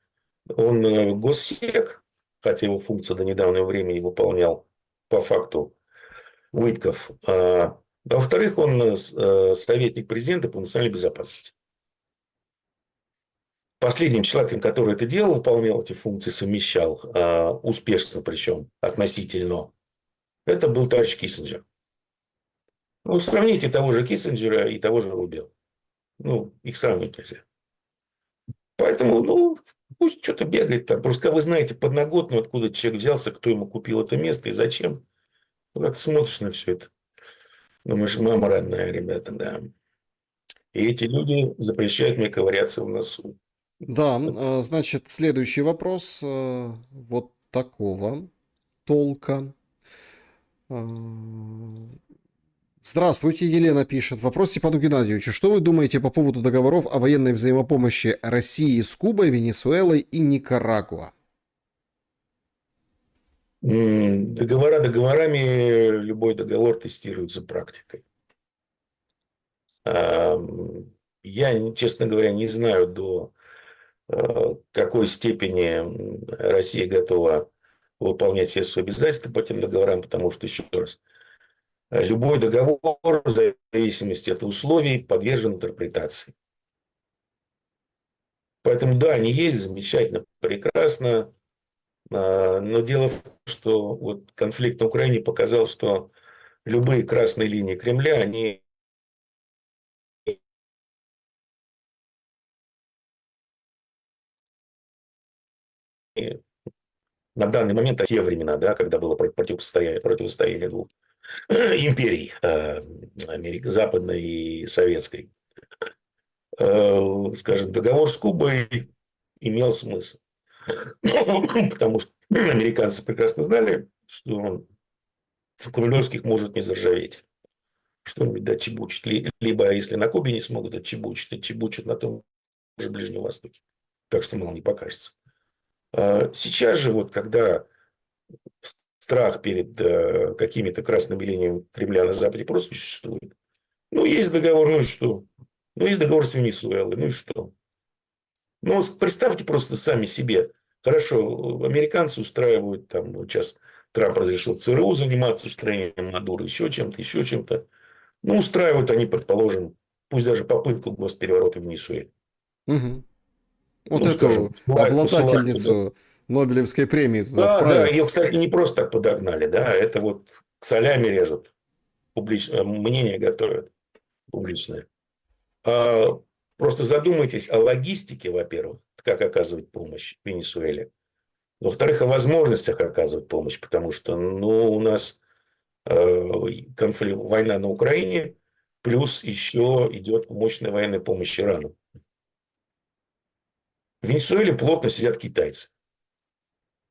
Speaker 2: Он госсек, хотя его функция до недавнего времени выполнял по факту Уитков. А во-вторых, он советник президента по национальной безопасности. Последним человеком, который это делал, выполнял эти функции, совмещал, успешно причем, относительно, это был товарищ Киссинджер. Ну, сравните того же Киссинджера и того же Рубио. Ну, их сравнить нельзя. Поэтому, ну, пусть что-то бегает там. Просто когда вы знаете подноготную, откуда человек взялся, кто ему купил это место и зачем, ну, как ты смотришь на все это. Думаешь, мама родная, ребята, да. И эти люди запрещают мне ковыряться в носу.
Speaker 1: Да, значит, следующий вопрос вот такого толка. А, Здравствуйте, Елена пишет. Вопрос Степану Геннадьевичу. Что вы думаете по поводу договоров о военной взаимопомощи России с Кубой, Венесуэлой и Никарагуа?
Speaker 2: Договора договорами, любой договор тестируется практикой. Я, честно говоря, не знаю до в какой степени Россия готова выполнять все свои обязательства по тем договорам, потому что, еще раз, любой договор, в зависимости от условий, подвержен интерпретации. Поэтому, да, они есть, замечательно, прекрасно. Но дело в том, что вот конфликт на Украине показал, что любые красные линии Кремля, они на данный момент, те времена, да, когда было противостояние двух империй, западной и советской, скажем, договор с Кубой имел смысл. Потому что американцы прекрасно знали, что он в кремлевских может не заржаветь. Что-нибудь отчебучить. Либо, если на Кубе не смогут отчебучить на том же Ближнем Востоке. Так что, мало не покажется. Сейчас же, вот, когда страх перед какими-то красными линиями Кремля на Западе просто не существует. Ну, есть договор, ну и что? Ну, есть договор с Венесуэлой, ну и что? Ну, представьте просто сами себе. Хорошо, американцы устраивают, там, вот сейчас Трамп разрешил ЦРУ заниматься устранением Мадуро, еще чем-то, еще чем-то. Ну, устраивают они, предположим, пусть даже попытку госпереворота в Венесуэле.
Speaker 1: Мгм. Вот
Speaker 2: Ну, скажем,
Speaker 1: эту
Speaker 2: посылают туда.
Speaker 1: обладательницу Нобелевской премии туда
Speaker 2: Да, да,
Speaker 1: отправят.
Speaker 2: ее, кстати, не просто так подогнали, да, это вот солями режут, публично, мнение готовят публичное. А, просто задумайтесь о логистике, во-первых, как оказывать помощь Венесуэле. Во-вторых, о возможностях оказывать помощь, потому что, ну, у нас конфликт, война на Украине, плюс еще идет мощная военная помощь Ирану. В Венесуэле плотно сидят китайцы.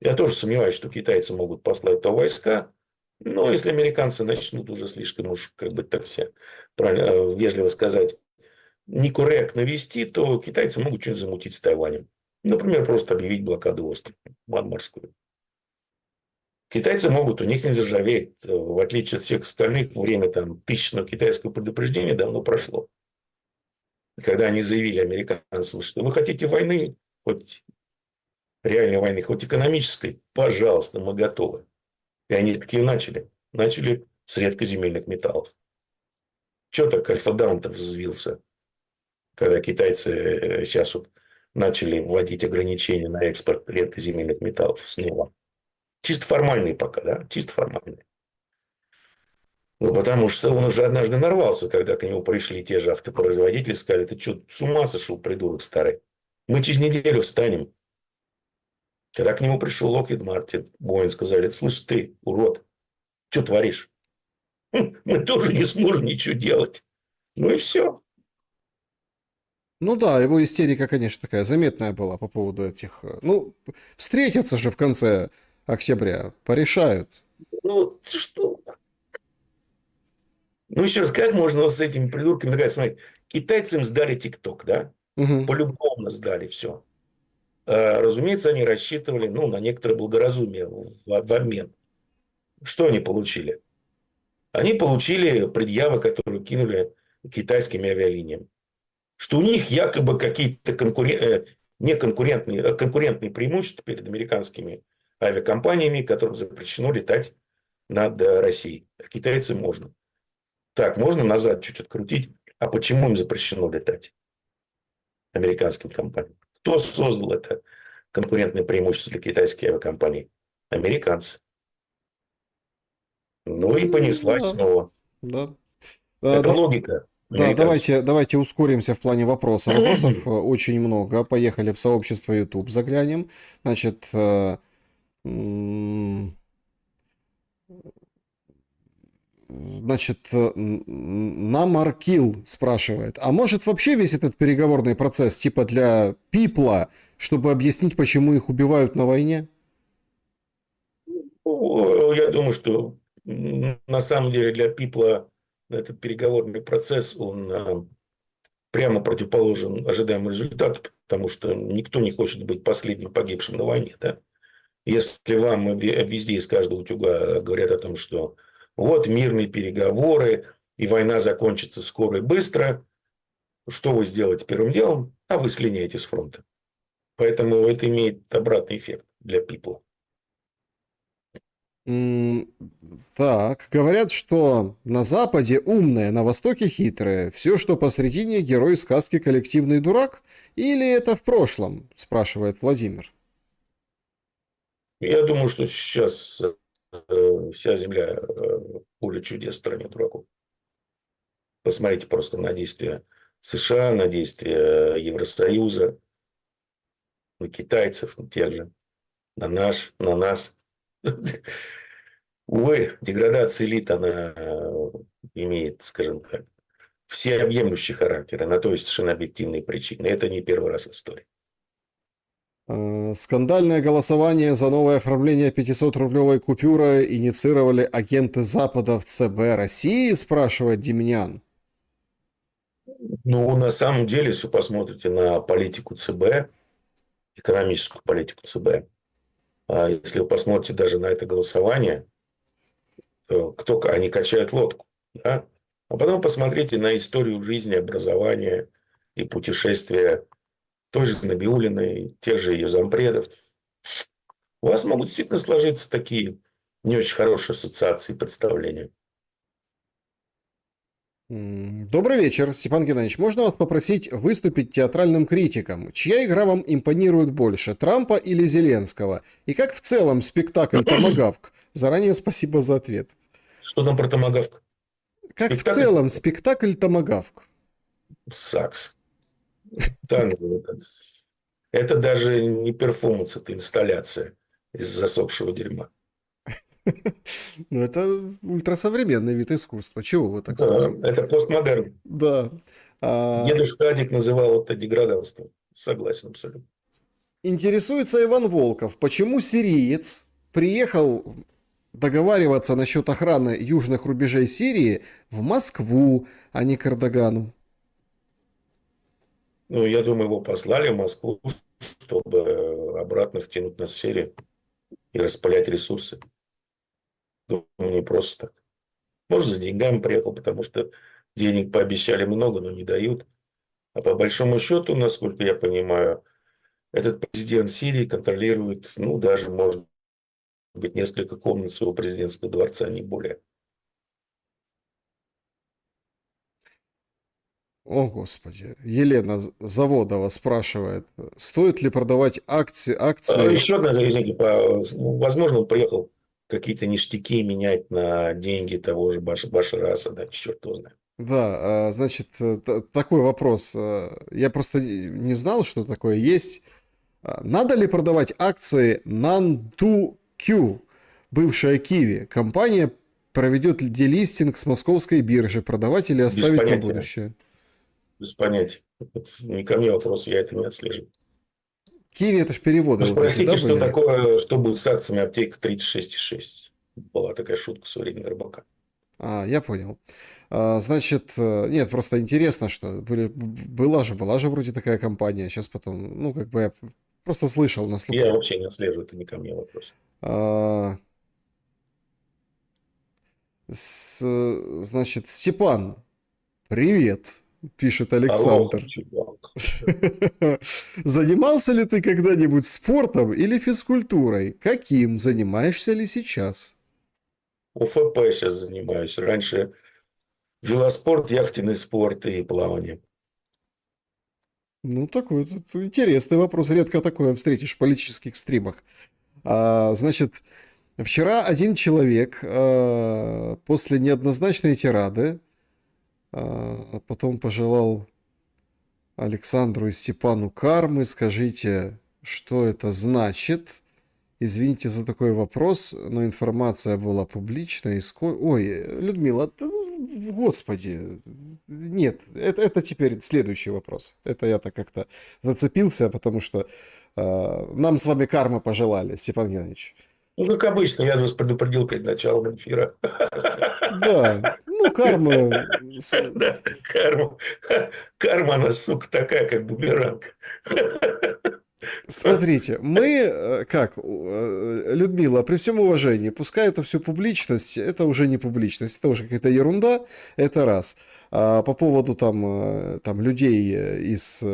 Speaker 2: Я тоже сомневаюсь, что китайцы могут послать то войска, но если американцы начнут уже слишком уж, как бы так все, вежливо сказать, некорректно вести, то китайцы могут что-нибудь замутить с Тайванем. Например, просто объявить блокаду острова морскую. Китайцы могут, у них не заржавеет. В отличие от всех остальных, время там тысячного китайского предупреждения давно прошло. Когда они заявили американцам, что вы хотите войны, хоть реальной войны, хоть экономической, пожалуйста, мы готовы. И они такие начали. Начали с редкоземельных металлов. Чего так Альфа-Даунтов взвился, когда китайцы сейчас вот начали вводить ограничения на экспорт редкоземельных металлов снова. Чисто формальные пока, да? Чисто формальные. Ну, потому что он уже однажды нарвался, когда к нему пришли те же автопроизводители, сказали, ты что, с ума сошел, придурок старый? Мы через неделю встанем. Когда к нему пришел Локхид Мартин, Боин, сказали, слышь ты, урод, что творишь? Мы тоже не сможем ничего делать. Ну и все.
Speaker 1: Ну да, его истерика, конечно, такая заметная была по поводу этих... Ну, встретятся же в конце октября, порешают.
Speaker 2: Ну, что? Ну, еще раз, как можно вот с этими придурками договориться? Смотри, китайцы им сдали ТикТок, да?
Speaker 1: Мгм.
Speaker 2: Полюбовно сдали все. Разумеется, они рассчитывали, ну, на некоторое благоразумие в обмен. Что они получили? Они получили предъявы, которые кинули китайским авиалиниям. Что у них якобы какие-то конкурентные преимущества перед американскими авиакомпаниями, которым запрещено летать над Россией. А китайцам можно. Так, можно назад чуть открутить. А почему им запрещено летать? Американским компаниям. Кто создал это конкурентное преимущество для китайских авиакомпаний? Американцы. Ну и понеслась
Speaker 1: Да,
Speaker 2: снова.
Speaker 1: да.
Speaker 2: Это
Speaker 1: Да,
Speaker 2: логика
Speaker 1: да,
Speaker 2: американцев.
Speaker 1: давайте ускоримся в плане вопросов. Вопросов очень много. Поехали в сообщество YouTube, заглянем. Значит, м, Намаркил спрашивает, а может вообще весь этот переговорный процесс типа для пипла, чтобы объяснить, почему их убивают на войне?
Speaker 2: Я думаю, что на самом деле для Пипла этот переговорный процесс, он прямо противоположен ожидаемому результату, потому что никто не хочет быть последним погибшим на войне. Да? Если вам везде из каждого утюга говорят о том, что вот мирные переговоры, и война закончится скоро и быстро, что вы сделаете первым делом? А вы слиняете с фронта. Поэтому это имеет обратный эффект для people.
Speaker 1: М, Так, говорят, что на Западе умные, на Востоке хитрые. Все, что посредине, герой сказки коллективный дурак? Или это в прошлом? Спрашивает Владимир.
Speaker 2: Я думаю, что сейчас вся земля поле чудес в стране дураков. Посмотрите просто на действия США, на действия Евросоюза, на китайцев, на тех же, на нас. Увы, деградация элит, она имеет, скажем так, всеобъемлющий характер. И на то есть совершенно объективные причины. Это не первый раз в истории.
Speaker 1: Скандальное голосование за новое оформление 500-рублевой купюры инициировали агенты Запада в ЦБ России, спрашивает Демьян.
Speaker 2: Ну, на самом деле, если вы посмотрите на политику ЦБ, экономическую политику ЦБ, если вы посмотрите даже на это голосование, то они качают лодку. Да? А потом посмотрите на историю жизни, образования и путешествия той же Набиуллиной, тех же ее зампредов. У вас могут действительно сложиться такие не очень хорошие ассоциации и представления.
Speaker 1: Добрый вечер, Степан Геннадьевич. Можно вас попросить выступить театральным критиком? Чья игра вам импонирует больше, Трампа или Зеленского? И как в целом спектакль «Томагавк»? Заранее спасибо за ответ.
Speaker 2: Что там про томагавк?
Speaker 1: Как в
Speaker 2: Спектакль?
Speaker 1: целом спектакль «Томагавк»?
Speaker 2: Сакс. Да, ну, это даже не перформанс, это инсталляция из засохшего дерьма.
Speaker 1: Ну, это ультрасовременный вид искусства. Чего вы так
Speaker 2: Да,
Speaker 1: сразу?
Speaker 2: это постмодерн.
Speaker 1: Да. А,
Speaker 2: Дедушка Адик называл это деграданством. Согласен абсолютно.
Speaker 1: Интересуется Иван Волков, почему сириец приехал договариваться насчет охраны южных рубежей Сирии в Москву, а не к Эрдогану?
Speaker 2: Ну, я думаю, его послали в Москву, чтобы обратно втянуть нас в Сирию и распылять ресурсы. Думаю, не просто так. Может, за деньгами приехал, потому что денег пообещали много, но не дают. А по большому счету, насколько я понимаю, этот президент Сирии контролирует, ну, даже, может быть, несколько комнат своего президентского дворца, не более.
Speaker 1: О, Господи. Елена Заводова спрашивает, стоит ли продавать акции.
Speaker 2: Еще одна, извините, возможно, он приехал какие-то ништяки менять на деньги того же Башара Асада, черт его знает.
Speaker 1: Да, значит, такой вопрос. Я просто не знал, что такое есть. Надо ли продавать акции Nantu Q, бывшая Киви? Компания проведет делистинг с московской биржи. Продавать или
Speaker 2: Без
Speaker 1: оставить на
Speaker 2: понятия.
Speaker 1: будущее?
Speaker 2: Без понятия. Это не ко мне вопрос, я это не отслеживаю.
Speaker 1: Киви это ж переводы
Speaker 2: Ну,
Speaker 1: вот эти, да,
Speaker 2: спросите, что
Speaker 1: были?
Speaker 2: такое, что будет с акциями аптека 36,6. Была такая шутка со времени рыбака.
Speaker 1: Я понял. Значит, нет, просто интересно, что была же вроде такая компания. Сейчас потом, ну, как бы я просто слышал на слуху.
Speaker 2: Я вообще не отслеживаю, это не ко мне вопрос.
Speaker 1: А, Значит, Степан, привет, пишет
Speaker 2: Алло,
Speaker 1: Александр.
Speaker 2: чувак.
Speaker 1: Занимался ли ты когда-нибудь спортом или физкультурой? Каким? Занимаешься ли сейчас?
Speaker 2: УФП сейчас занимаюсь. Раньше велоспорт, яхтенный спорт и плавание.
Speaker 1: Ну, такой тут интересный вопрос. Редко такое встретишь в политических стримах. Значит, вчера один человек после неоднозначной тирады потом пожелал Александру и Степану кармы. Скажите, что это значит? Извините за такой вопрос, но информация была публичная. Ой, Людмила, господи, нет, это теперь следующий вопрос. Это я так как-то зацепился, потому что нам с вами кармы пожелали, Степан Геннадьевич.
Speaker 2: Ну, как обычно, я вас предупредил перед началом эфира.
Speaker 1: Да, ну карма.
Speaker 2: Да, карма, она, сука, такая, как бумеранг.
Speaker 1: Смотрите, мы, Людмила, при всем уважении, пускай это все публичность, это уже не публичность, это уже какая-то ерунда, это раз. А по поводу там людей из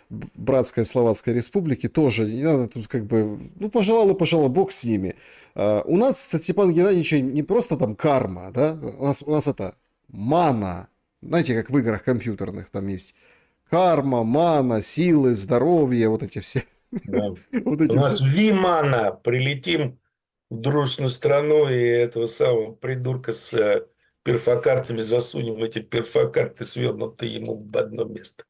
Speaker 1: Братской Словацкой Республики тоже не надо тут как бы, ну, пожалуй, и пожалуй, бог с ними. У нас со Степаном Геннадьевичем не просто там карма, да, у нас это мана, знаете, как в играх компьютерных там есть карма, мана, силы, здоровье, вот эти все.
Speaker 2: Да.
Speaker 1: Вот
Speaker 2: У
Speaker 1: эти
Speaker 2: нас
Speaker 1: все.
Speaker 2: Вимана, прилетим в дружную страну и этого самого придурка с перфокартами засунем в эти перфокарты, свернутые ему в одно место.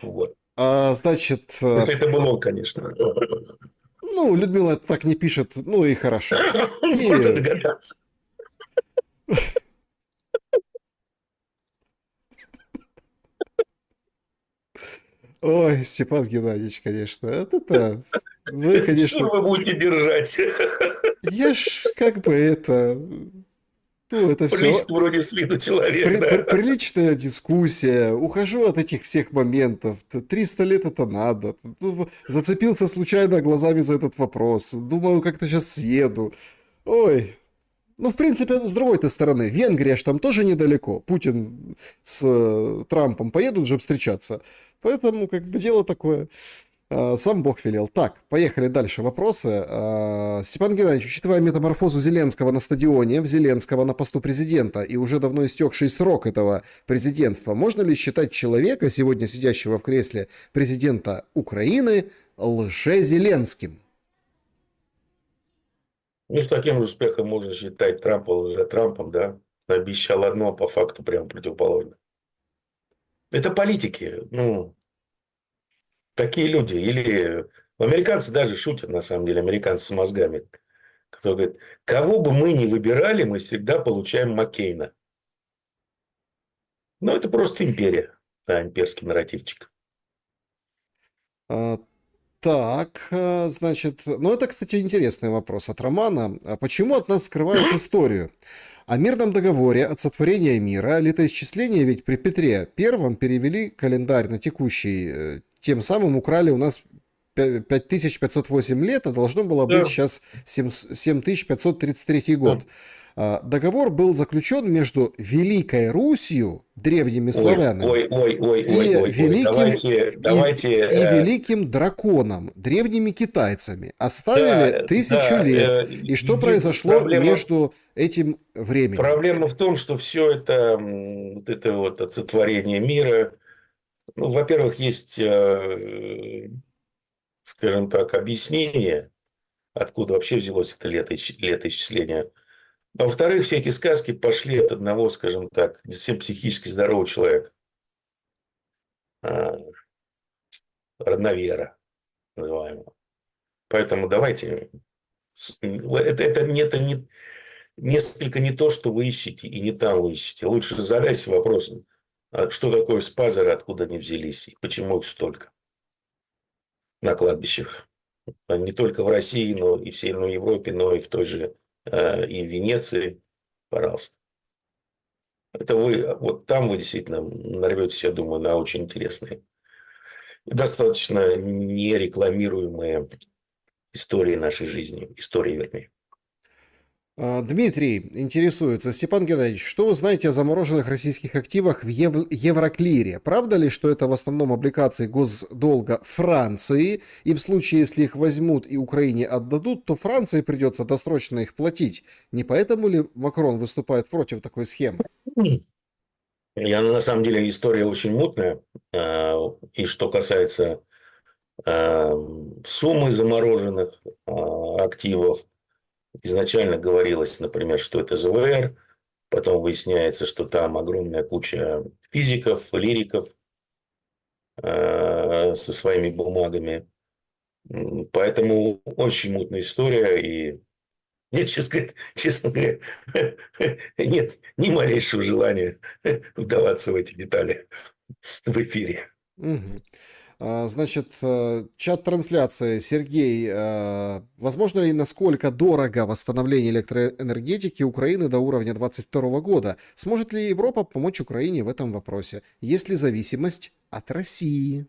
Speaker 2: Вот.
Speaker 1: Значит,
Speaker 2: Если это был он, конечно.
Speaker 1: ну, Людмила так не пишет, ну и хорошо.
Speaker 2: Можно
Speaker 1: И,
Speaker 2: догадаться.
Speaker 1: ой, Степан Геннадьевич, конечно, вот это, вы,
Speaker 2: Что
Speaker 1: конечно,
Speaker 2: вы будете держать?
Speaker 1: я ж как бы это, ну, это все
Speaker 2: Приличный вроде с виду человек, да?
Speaker 1: приличная дискуссия, ухожу от этих всех моментов, 300 лет это надо. Ну, зацепился случайно глазами за этот вопрос, думаю, как-то сейчас съеду. Ой, ну, в принципе, с другой-то стороны, Венгрия ж там тоже недалеко. Путин с Трампом поедут же встречаться. Поэтому, как бы, дело такое. Сам Бог велел. Так, поехали дальше. Вопросы. Степан Геннадьевич, учитывая метаморфозу Зеленского на стадионе, в Зеленского на посту президента и уже давно истекший срок этого президентства, можно ли считать человека, сегодня сидящего в кресле президента Украины, лже-Зеленским?
Speaker 2: Ну, с таким же успехом можно считать Трампа за Трампом, да? Обещал одно, а по факту прям противоположное. Это политики, ну, такие люди. Или американцы даже шутят, на самом деле, американцы с мозгами, которые говорят, кого бы мы ни выбирали, мы всегда получаем Маккейна. Ну, это просто империя, да, имперский нарративчик.
Speaker 1: А, Так, значит, ну это, кстати, интересный вопрос от Романа. А почему от нас скрывают историю? О мирном договоре от сотворения мира, летоисчисления ведь при Петре Первом перевели календарь на текущий, тем самым украли у нас 5508 лет, а должно было быть
Speaker 2: Да,
Speaker 1: сейчас 7533
Speaker 2: да.
Speaker 1: год. Договор был заключен между Великой Русью, древними
Speaker 2: Ой, ой,
Speaker 1: славянами,
Speaker 2: ой, ой, ой,
Speaker 1: и
Speaker 2: ой, ой.
Speaker 1: великим,
Speaker 2: Давайте,
Speaker 1: и великим драконом, древними китайцами. Оставили
Speaker 2: да,
Speaker 1: 1000 лет. И что произошло
Speaker 2: проблема,
Speaker 1: между этим временем?
Speaker 2: проблема в том, что все это, вот это вот сотворение мира, ну, во-первых, есть, скажем так, объяснение, откуда вообще взялось это летоисчисление. А во-вторых, все эти сказки пошли от одного, скажем так, не совсем психически здорового человека, а, родновера называемого. Поэтому давайте, это не, несколько не то, что вы ищете, и не там вы ищете. Лучше задайся вопросом, что такое спазеры, откуда они взялись, и почему их столько на кладбищах. Не только в России, но и в Северной Европе, но и в той же и в Венеции. Пожалуйста. Это вы, вот там вы действительно нарветесь, я думаю, на очень интересные и достаточно нерекламируемые истории нашей жизни. Истории, вернее.
Speaker 1: Дмитрий интересуется. Степан Геннадьевич, что вы знаете о замороженных российских активах в Евроклире? Правда ли, что это в основном облигации госдолга Франции, и в случае, если их возьмут и Украине отдадут, то Франции придется досрочно их платить? Не поэтому ли Макрон выступает против такой схемы?
Speaker 2: Я, на самом деле, история очень мутная. И что касается суммы замороженных активов, изначально говорилось, например, что это ЗВР, потом выясняется, что там огромная куча физиков, лириков со своими бумагами. Поэтому очень мутная история. И нет, честно говоря, нет ни малейшего желания вдаваться в эти детали в эфире.
Speaker 1: Мгм. Значит, чат трансляции. Сергей, возможно ли, насколько дорого восстановление электроэнергетики Украины до уровня 2022 года? Сможет ли Европа помочь Украине в этом вопросе? Есть ли зависимость от России?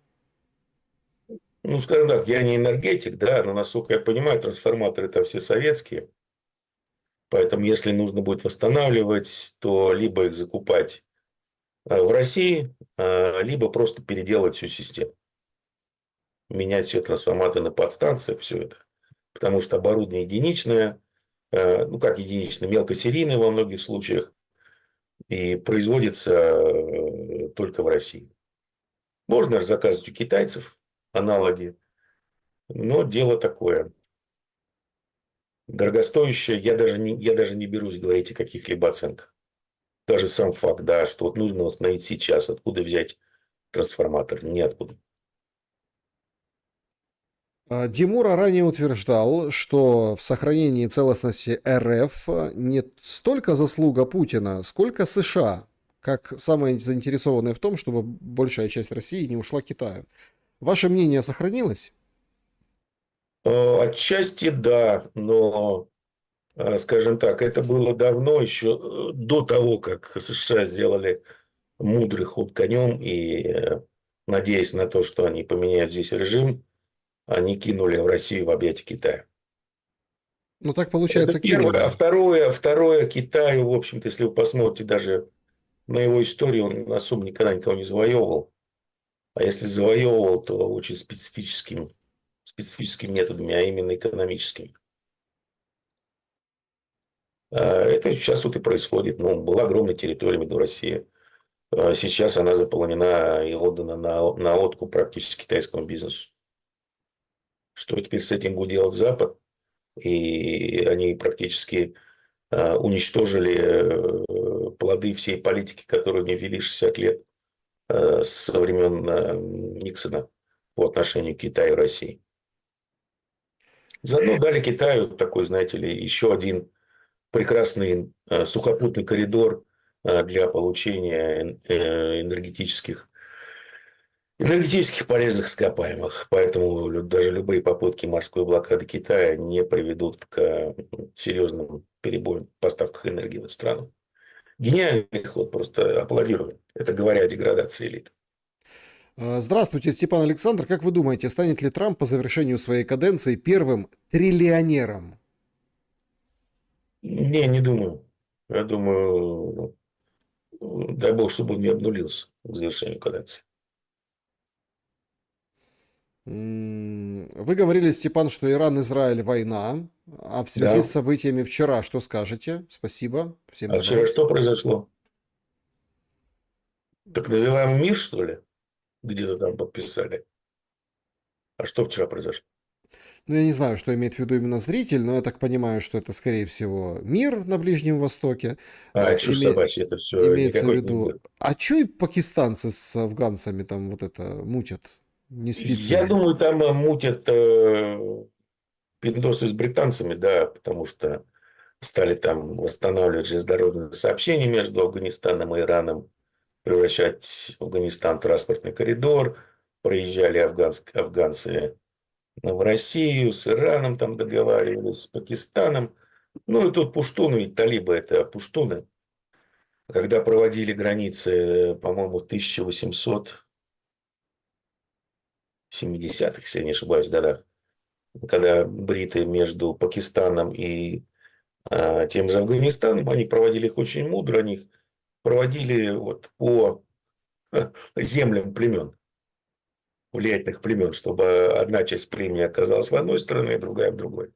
Speaker 2: Ну, скажем так, я не энергетик, да, но, насколько я понимаю, трансформаторы это все советские. Поэтому, если нужно будет восстанавливать, то либо их закупать в России, либо просто переделать всю систему. Менять все трансформаторы на подстанциях, все это. Потому что оборудование единичное, ну как единичное, мелкосерийное во многих случаях, и производится только в России. Можно же заказывать у китайцев аналоги, но дело такое. Дорогостоящее, я даже не берусь говорить о каких-либо оценках. Даже сам факт, да, что вот нужно восстановить сейчас, откуда взять трансформатор, неоткуда.
Speaker 1: Димура ранее утверждал, что в сохранении целостности РФ не столько заслуга Путина, сколько США, как самые заинтересованные в том, чтобы большая часть России не ушла к Китаю. Ваше мнение сохранилось?
Speaker 2: Отчасти да, но, скажем так, это было давно, еще до того, как США сделали мудрый ход конем и, надеясь на то, что они поменяют здесь режим, они кинули в Россию в объятия Китая.
Speaker 1: Ну так
Speaker 2: Это
Speaker 1: получается
Speaker 2: первое. А
Speaker 1: кинули.
Speaker 2: второе, Китай, в общем-то, если вы посмотрите даже на его историю, он особо никогда никого не завоевывал. А если завоевывал, то очень специфическими методами, а именно экономическими. Это сейчас вот и происходит. Ну, была огромная территория между Россией. Сейчас она заполонена и отдана на откуп практически китайскому бизнесу. Что теперь с этим будет делать Запад? И они практически уничтожили плоды всей политики, которую они вели 60 лет со времен Никсона по отношению к Китаю и России. Заодно дали Китаю такой, знаете ли, еще один прекрасный сухопутный коридор для получения энергетических полезных ископаемых. Поэтому даже любые попытки морской блокады Китая не приведут к серьезным перебоям в поставках энергии в эту страну. Гениальный ход, просто аплодирую. Это говоря о деградации элит.
Speaker 1: Здравствуйте, Степан Александр. Как вы думаете, станет ли Трамп по завершению своей каденции первым триллионером?
Speaker 2: Не думаю. Я думаю, дай бог, чтобы он не обнулился к завершению каденции.
Speaker 1: Вы говорили, Степан, что Иран-Израиль война, а в связи с
Speaker 2: Да.
Speaker 1: событиями вчера что скажете? Спасибо, всем
Speaker 2: А вчера
Speaker 1: добра.
Speaker 2: что произошло? Так называемый мир, что ли? Где-то там подписали. А что вчера произошло?
Speaker 1: Ну, я не знаю, что имеет в виду именно зритель, но я так понимаю, что это, скорее всего, мир на Ближнем Востоке.
Speaker 2: Чушь собачья, это все
Speaker 1: Имеется в
Speaker 2: никакой не
Speaker 1: виду...
Speaker 2: мир.
Speaker 1: А чё и пакистанцы с афганцами там вот это мутят? Не спится
Speaker 2: Я
Speaker 1: им.
Speaker 2: думаю, там мутят пиндосы с британцами, да, потому что стали там восстанавливать железнодорожные сообщения между Афганистаном и Ираном, превращать Афганистан в транспортный коридор, проезжали афганцы в Россию, с Ираном там договаривались, с Пакистаном. Ну и тут пуштуны, ведь талибы это пуштуны. Когда проводили границы, по-моему, в 1870-х, если я не ошибаюсь, годах, когда бриты между Пакистаном и тем же Афганистаном, они проводили их очень мудро, они их проводили вот по землям племен, влиятельных племен, чтобы одна часть племени оказалась в одной стороне, а другая в другой.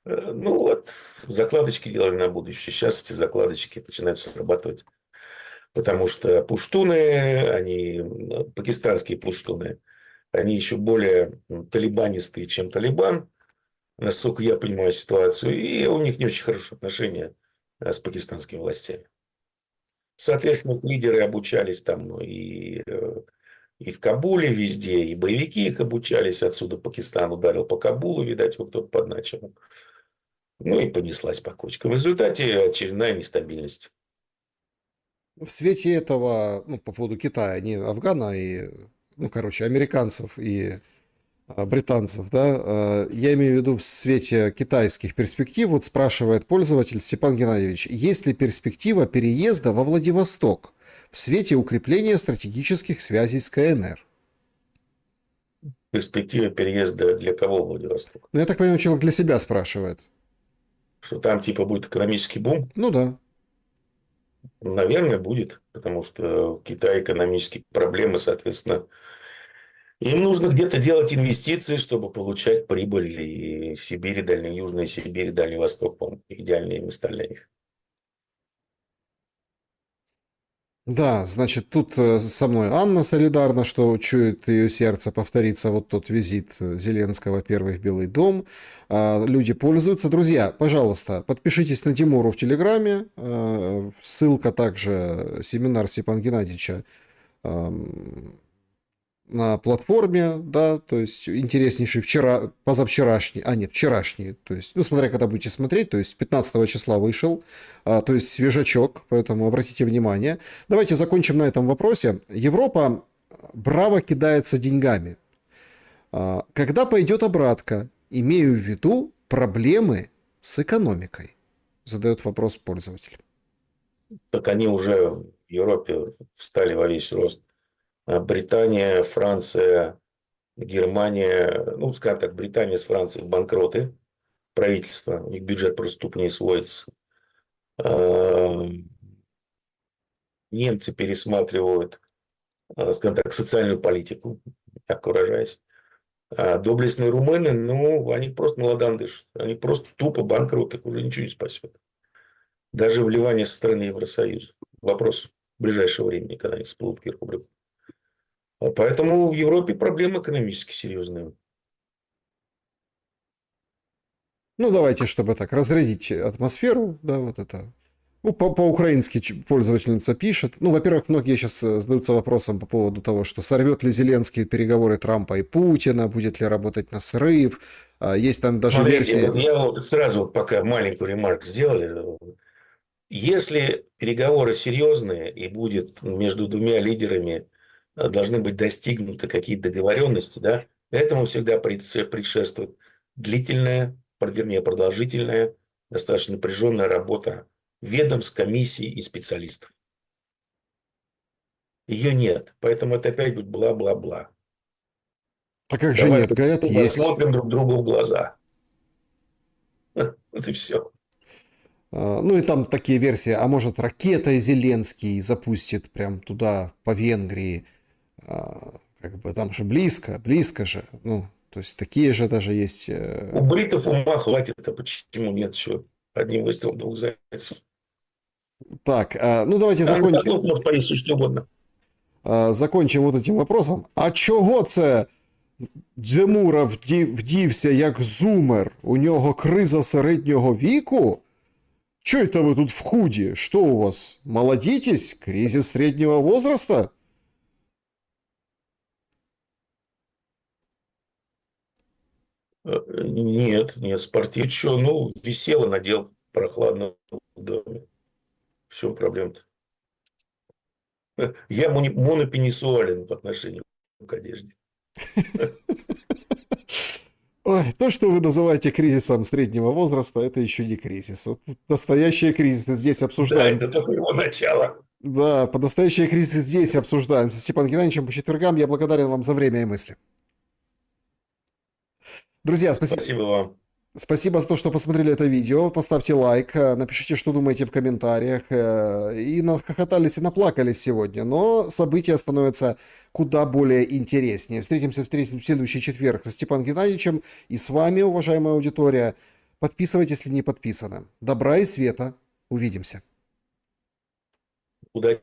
Speaker 2: Ну вот, закладочки делали на будущее. Сейчас эти закладочки начинают срабатывать. Потому что пуштуны, они, пакистанские пуштуны, они еще более талибанистые, чем Талибан, насколько я понимаю ситуацию. И у них не очень хорошие отношения с пакистанскими властями. Соответственно, лидеры обучались там ну, и в Кабуле везде, и боевики их обучались. Отсюда Пакистан ударил по Кабулу, видать, его кто-то подначил. Ну и понеслась по кочкам. В результате очередная нестабильность.
Speaker 1: В свете этого, ну, по поводу Китая, не Афгана и, ну, короче, американцев и британцев, да, я имею в виду в свете китайских перспектив, вот спрашивает пользователь Степан Геннадьевич, есть ли перспектива переезда во Владивосток в свете укрепления стратегических связей с КНР?
Speaker 2: перспектива переезда для кого в Владивосток?
Speaker 1: Ну, я так понимаю, человек для себя спрашивает.
Speaker 2: Что там типа будет экономический бум?
Speaker 1: Ну да.
Speaker 2: Наверное, будет, потому что в Китае экономические проблемы, соответственно, им нужно где-то делать инвестиции, чтобы получать прибыль. И в Сибири, Южной Сибири, Дальний Восток, по-моему, идеальные места для них.
Speaker 1: Да, значит, тут со мной Анна солидарна, что чует ее сердце повторится вот тот визит Зеленского первый в Белый дом. Люди пользуются. Друзья, пожалуйста, подпишитесь на Тимуру в Телеграме. Ссылка также семинар Степана Геннадьевича на платформе, да, то есть интереснейший позавчерашний, нет, вчерашний, то есть, ну, смотря когда будете смотреть, то есть 15 числа вышел, то есть свежачок, поэтому обратите внимание. Давайте закончим на этом вопросе. Европа браво кидается деньгами. Когда пойдет обратка? Имею в виду проблемы с экономикой, задает вопрос пользователь.
Speaker 2: Так они уже в Европе встали во весь рост. Британия, Франция, Германия, ну, скажем так, Британия с Францией банкроты, правительство, у них бюджет просто тупо не сводится. Немцы пересматривают, скажем так, социальную политику, так выражаясь. А доблестные румыны, ну, они просто молодам дышат. Они просто тупо банкроты, их уже ничего не спасет. Даже вливание со стороны Евросоюза. Вопрос ближайшего времени, когда они всплывут к рублю. Поэтому в Европе проблемы экономически серьезные.
Speaker 1: Ну, давайте, чтобы так разрядить атмосферу, да, вот это. Ну, по-украински пользовательница пишет. Ну, во-первых, многие сейчас задаются вопросом по поводу того, что сорвет ли Зеленский переговоры Трампа и Путина, будет ли работать на срыв. Есть там даже
Speaker 2: Смотрите,
Speaker 1: версии...
Speaker 2: вот я вот сразу вот пока маленькую ремарку сделали. Если переговоры серьезные и будет между двумя лидерами должны быть достигнуты какие-то договоренности, да, этому всегда предшествует длительная, вернее, продолжительная, достаточно напряженная работа ведомств, комиссий и специалистов. Ее нет, поэтому это опять будет бла-бла-бла.
Speaker 1: А как же
Speaker 2: Давай
Speaker 1: нет? Говорят, есть.
Speaker 2: посмотрим друг другу в глаза. Вот и все.
Speaker 1: Ну и там такие версии, а может ракетой Зеленский запустит прям туда, по Венгрии. Как бы там же близко, близко же. Ну, то есть такие же даже есть...
Speaker 2: У бритов ума хватит, а почему нет еще? Одним выстрелом двух зайцев.
Speaker 1: Так, ну давайте
Speaker 2: Там
Speaker 1: закончим.
Speaker 2: может повесить что угодно.
Speaker 1: Закончимо вот этим вопросом. А чого це Дземура вдівся як зумер? У нього криза середнього віку? Чё это вы тут в худи? Что у вас? Молодитесь? Кризис среднего возраста?
Speaker 2: Нет, нет, спортив. Что, ну, висела, надел прохладно в доме. В чем проблема-то? Я монопенисуален по отношению к одежде.
Speaker 1: Ой, то, что вы называете кризисом среднего возраста, это еще не кризис. Вот настоящие кризисы здесь
Speaker 2: Да,
Speaker 1: обсуждаем.
Speaker 2: это только его начало.
Speaker 1: Да, настоящие кризисы здесь обсуждаем. Со Степаном Геннадьевичем по четвергам. Я благодарен вам за время и мысли. Друзья,
Speaker 2: Спасибо вам.
Speaker 1: спасибо за то, что посмотрели это видео. Поставьте лайк, напишите, что думаете в комментариях. И нахохотались, и наплакались сегодня. Но события становятся куда более интереснее. Встретимся в следующий четверг со Степаном Геннадьевичем. И с вами, уважаемая аудитория. Подписывайтесь, если не подписаны. Добра и света. Увидимся.
Speaker 2: Удачи.